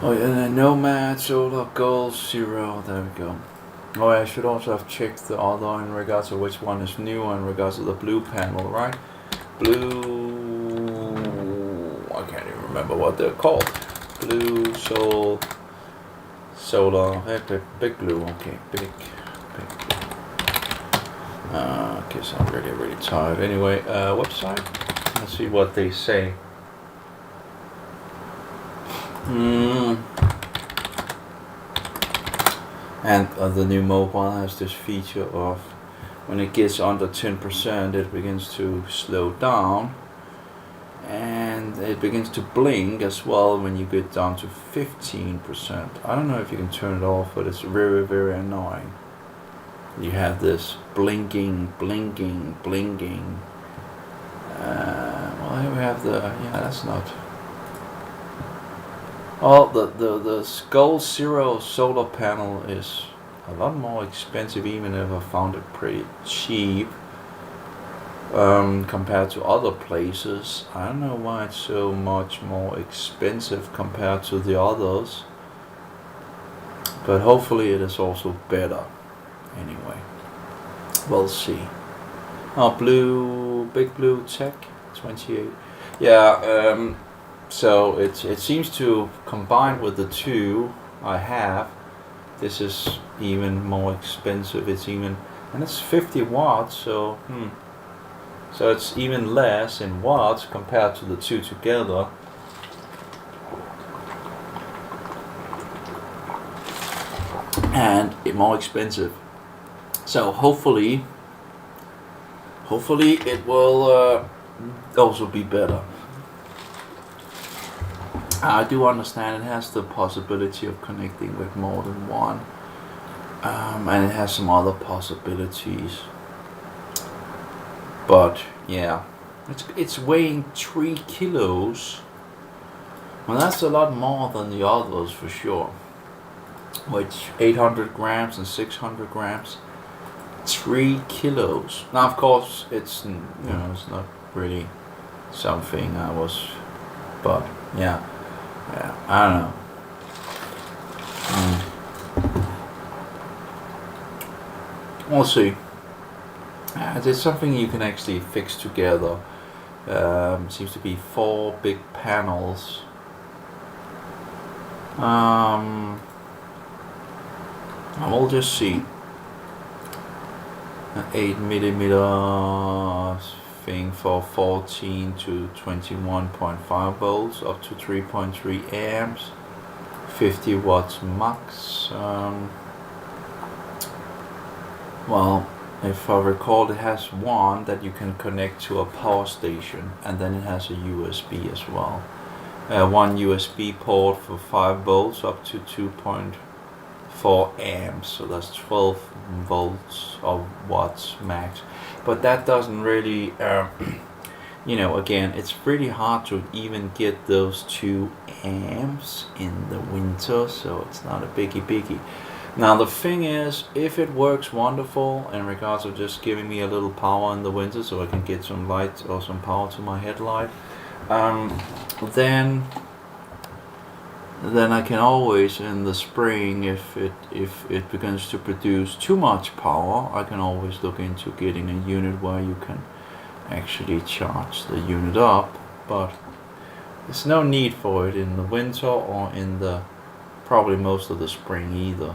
Oh yeah, Nomad Solar Goal 0. There we go. Oh, I should also have checked the other in regards to which one is new in regards to the blue panel, right? Blue. I can't even remember what they're called. Blue Solar. Big blue. Okay, big. Okay, so I'm really tired. Anyway, website. Let's see what they say. And the new mobile has this feature of when it gets under 10%, it begins to slow down, and it begins to blink as well when you get down to 15%. I don't know if you can turn it off, but it's very annoying. You have this blinking. Well, here we have the, yeah, that's not. Well, the Goal 0 solar panel is a lot more expensive, even if I found it pretty cheap compared to other places. I don't know why it's so much more expensive compared to the others, but hopefully it is also better. Anyway, we'll see. Oh, Big Blue Tech 28. Yeah. So it seems to combine with the two I have. This is even more expensive. It's even, and it's 50 watts. So so it's even less in watts compared to the two together. And more expensive. So hopefully it will also be better. I do understand it has the possibility of connecting with more than one, and it has some other possibilities. But yeah, it's weighing 3 kilos. Well, that's a lot more than the others for sure. Which 800 grams and 600 grams, 3 kilos. Now, of course, it's it's not really something I was, but yeah. Yeah, I don't know. We'll see. There's something you can actually fix together. Seems to be 4 big panels. And we'll just see. An 8mm thing for 14 to 21.5 volts up to 3.3 amps, 50 watts max. Well, if I recall, it has one that you can connect to a power station, and then it has a USB as well. One USB port for 5 volts up to 2.4 amps, so that's 12 volts or watts max. But that doesn't really, again, it's pretty hard to even get those 2 amps in the winter, so it's not a biggie. Now the thing is, if it works wonderful in regards of just giving me a little power in the winter so I can get some light or some power to my headlight, then I can always in the spring, if it begins to produce too much power, I can always look into getting a unit where you can actually charge the unit up. But there's no need for it in the winter or in the probably most of the spring either.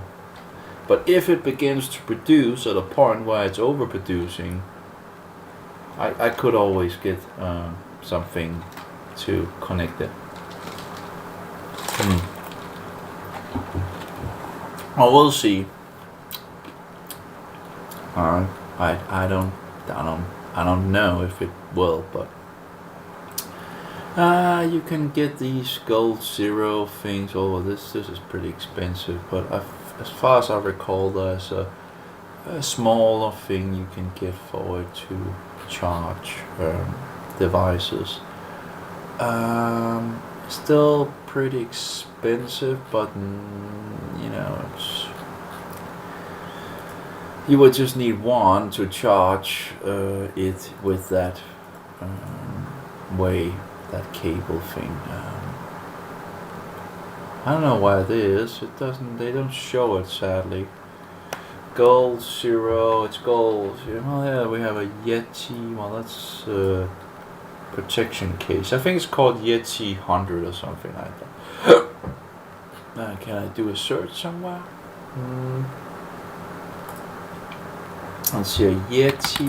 But if it begins to produce at a point where it's overproducing, I could always get something to connect it. Well, we'll see. I don't know if it will, but you can get these gold zero things. Oh, this is pretty expensive, but as far as I recall, there's a smaller thing you can get for it to charge devices. Still pretty expensive, but you know, you would just need one to charge it with that that cable thing. I don't know why it is. It doesn't. They don't show it, sadly. Gold zero. It's gold. Oh yeah, we have a Yeti. Well, that's protection case. I think it's called Yeti 100 or something like that. Can I do a search somewhere? Let's see, a Yeti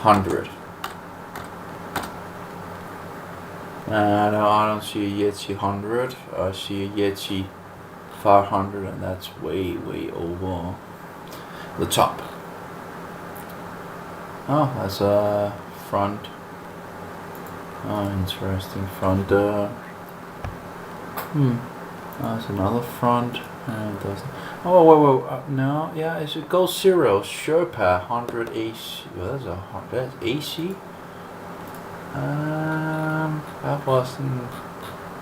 100. No, I don't see a Yeti 100. I see a Yeti 500, and that's way over the top. Oh, that's a front. Oh, interesting front. That's another front. And it doesn't. Oh, wait. No, yeah, it's a Gold Zero Sherpa 100 AC. Well, that's AC. That wasn't.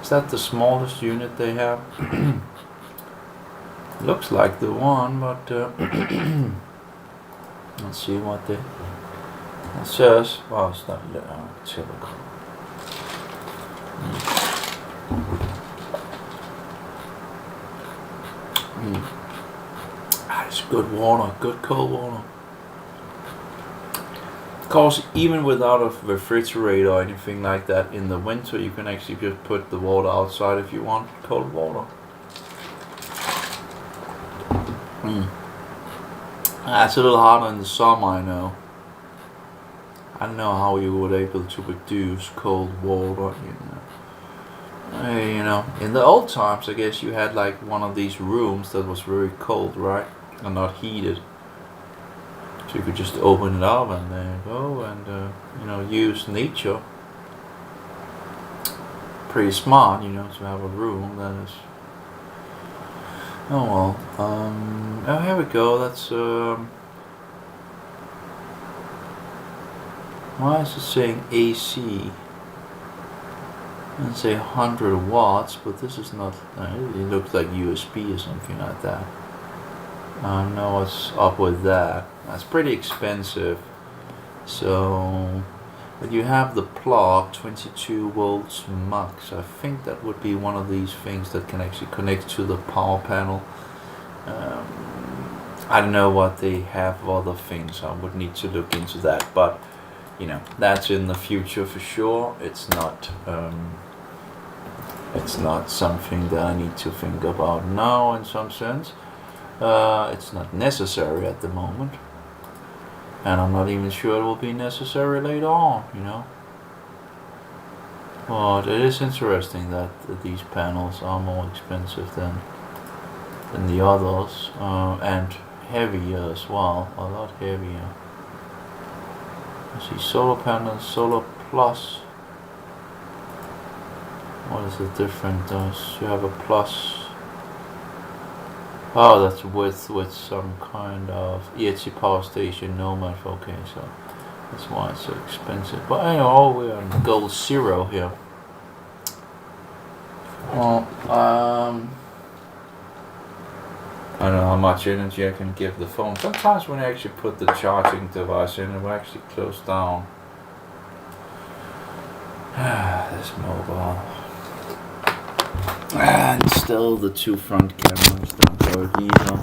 Is that the smallest unit they have? Looks like the one, but let's see what it says. Well, it's not typical. It's good water, good cold water. Of course, even without a refrigerator or anything like that, in the winter you can actually just put the water outside if you want cold water. It's a little harder in the summer, I know. I don't know how you were able to produce cold water, in the old times, I guess you had like one of these rooms that was very cold, right? And not heated. So you could just open it up and there you go, and use nature. Pretty smart, to have a room that is. Oh well. Oh, here we go. That's why is it saying AC? Let's say 100 watts, but this is not. It looks like USB or something like that. I don't know what's up with that. That's pretty expensive. So, but you have the plug, 22 volts max. I think that would be one of these things that can actually connect to the power panel. I don't know what they have of other things. I would need to look into that, but that's in the future for sure. It's not something that I need to think about now in some sense. It's not necessary at the moment, and I'm not even sure it will be necessary later on, But it is interesting that these panels are more expensive than the others, and heavier as well, a lot heavier. I see solar panels, solar plus. What is the difference? You have a plus. Oh, that's with some kind of Yeti power station Nomad. Okay, so that's why it's so expensive. But anyway, we're on Gold Zero here. Well, I don't know how much energy I can give the phone. Sometimes when I actually put the charging device in, it will actually close down. This mobile. And still the two front cameras don't work either.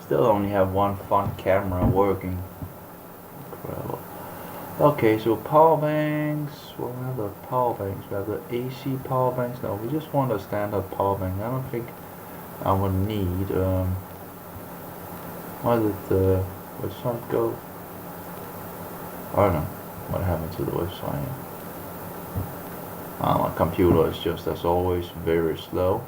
Still only have one front camera working. Incredible. Okay, so power banks. Well, we have the power banks. We have the AC power banks. No, we just want a standard power bank. I don't think I would need. Why did the website go? I don't know what happened to the website. My computer is just, as always, very slow.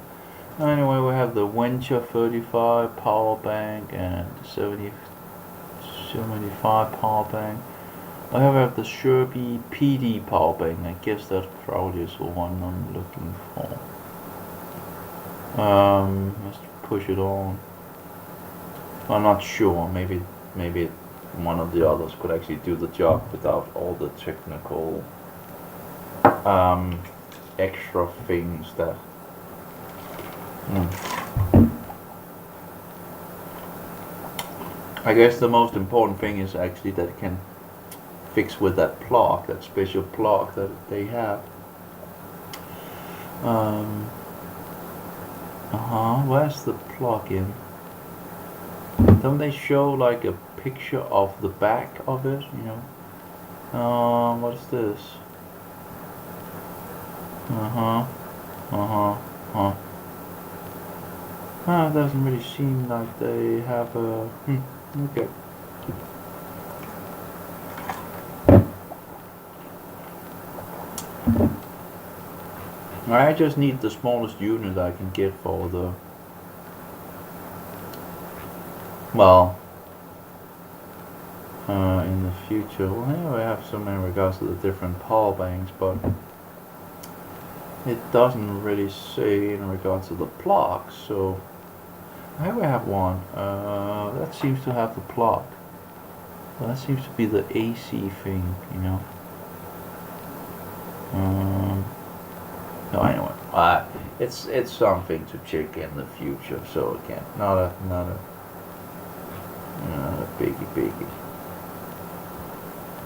Anyway, we have the Venture 35 power bank and 75 power bank. I have the Sherby PD power bank. I guess that probably is the one I'm looking for. Let's push it on. I'm not sure. Maybe one of the others could actually do the job without all the technical extra things that. I guess the most important thing is actually that it can fix with that plug, that special plug that they have. Where's the plug-in? Don't they show like a picture of the back of it, you know? What is this? It doesn't really seem like they have a... okay. I just need the smallest unit I can get for the... well, in the future. Well, here we have some in regards to the different power banks, but it doesn't really say in regards to the plugs, so here we have one. That seems to have the plug. Well, that seems to be the AC thing, you know. No, anyway, it's something to check in the future. So again, not a biggie.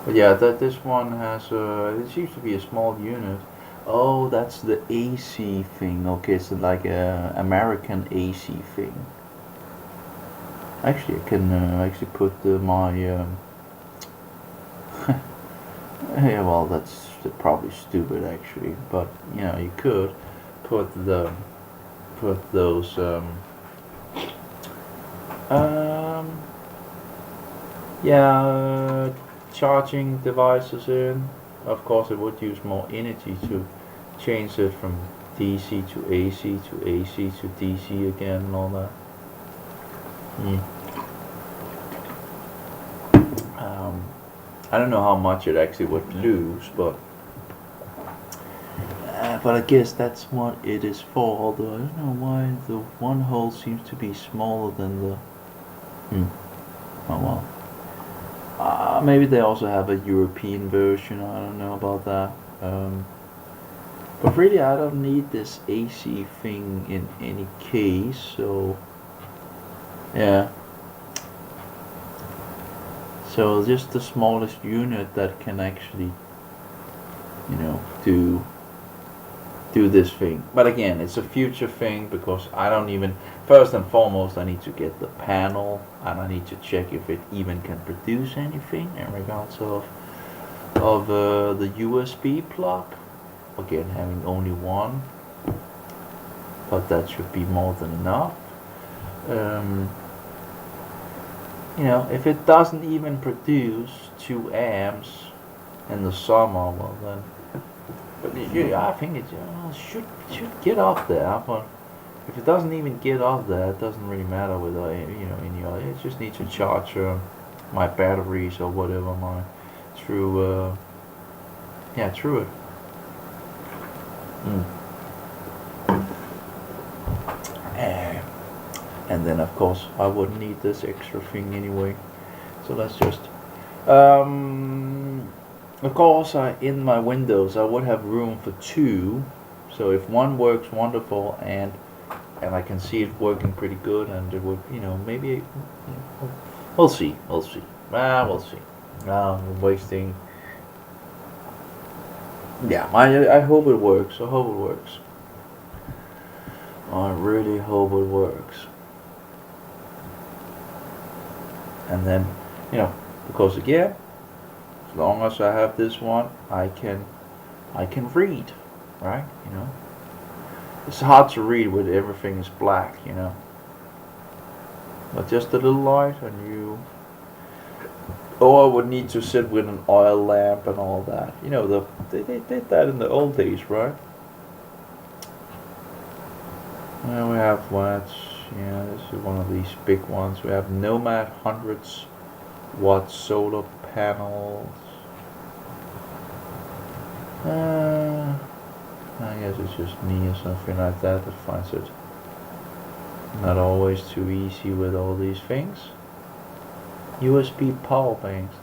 But yeah, this one has it seems to be a small unit. Oh, that's the AC thing. Okay, it's like a American AC thing. Actually, I can actually put my yeah, well, that's probably stupid actually, but you know, you could put those charging devices in. Of course, it would use more energy to change it from DC to AC to AC to DC again and all that. I don't know how much it actually would lose, but I guess that's what it is for. Although I don't know why the one hole seems to be smaller than the. Oh well. Maybe they also have a European version. I don't know about that. But really, I don't need this AC thing in any case. So yeah. So just the smallest unit that can actually, you know, do this thing. But again, it's a future thing because I don't even, first and foremost, I need to get the panel and I need to check if it even can produce anything in regards of the USB plug. Again, having only one, but that should be more than enough. You know, if it doesn't even produce 2 amps in the summer, well then, but I think it should get up there. But if it doesn't even get up there, it doesn't really matter whether any other. It just needs to charge my batteries or whatever through it. And then of course I wouldn't need this extra thing anyway, so let's just of course in my windows I would have room for 2, so if one works wonderful and I can see it working pretty good, and it would, maybe we'll see. We'll see. I'm wasting. Yeah, I hope it works. I really hope it works. And then, because again, as long as I have this one, I can read, right? It's hard to read when everything is black, But just a little light, and I would need to sit with an oil lamp and all that. They did that in the old days, right? Well, we have what? Yeah, this is one of these big ones. We have Nomad 100 watt solar panels. I guess it's just me or something like that finds it not always too easy with all these things. USB power banks.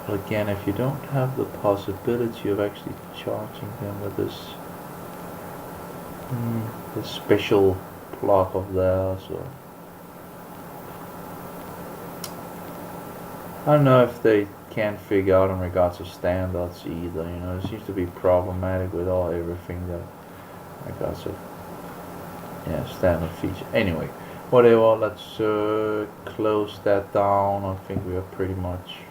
But again, if you don't have the possibility of actually charging them with this special plug of theirs, or I don't know if they can't figure out in regards to standards either. You know, it seems to be problematic with everything that regards to standard feature. Anyway, whatever. Let's close that down. I think we are pretty much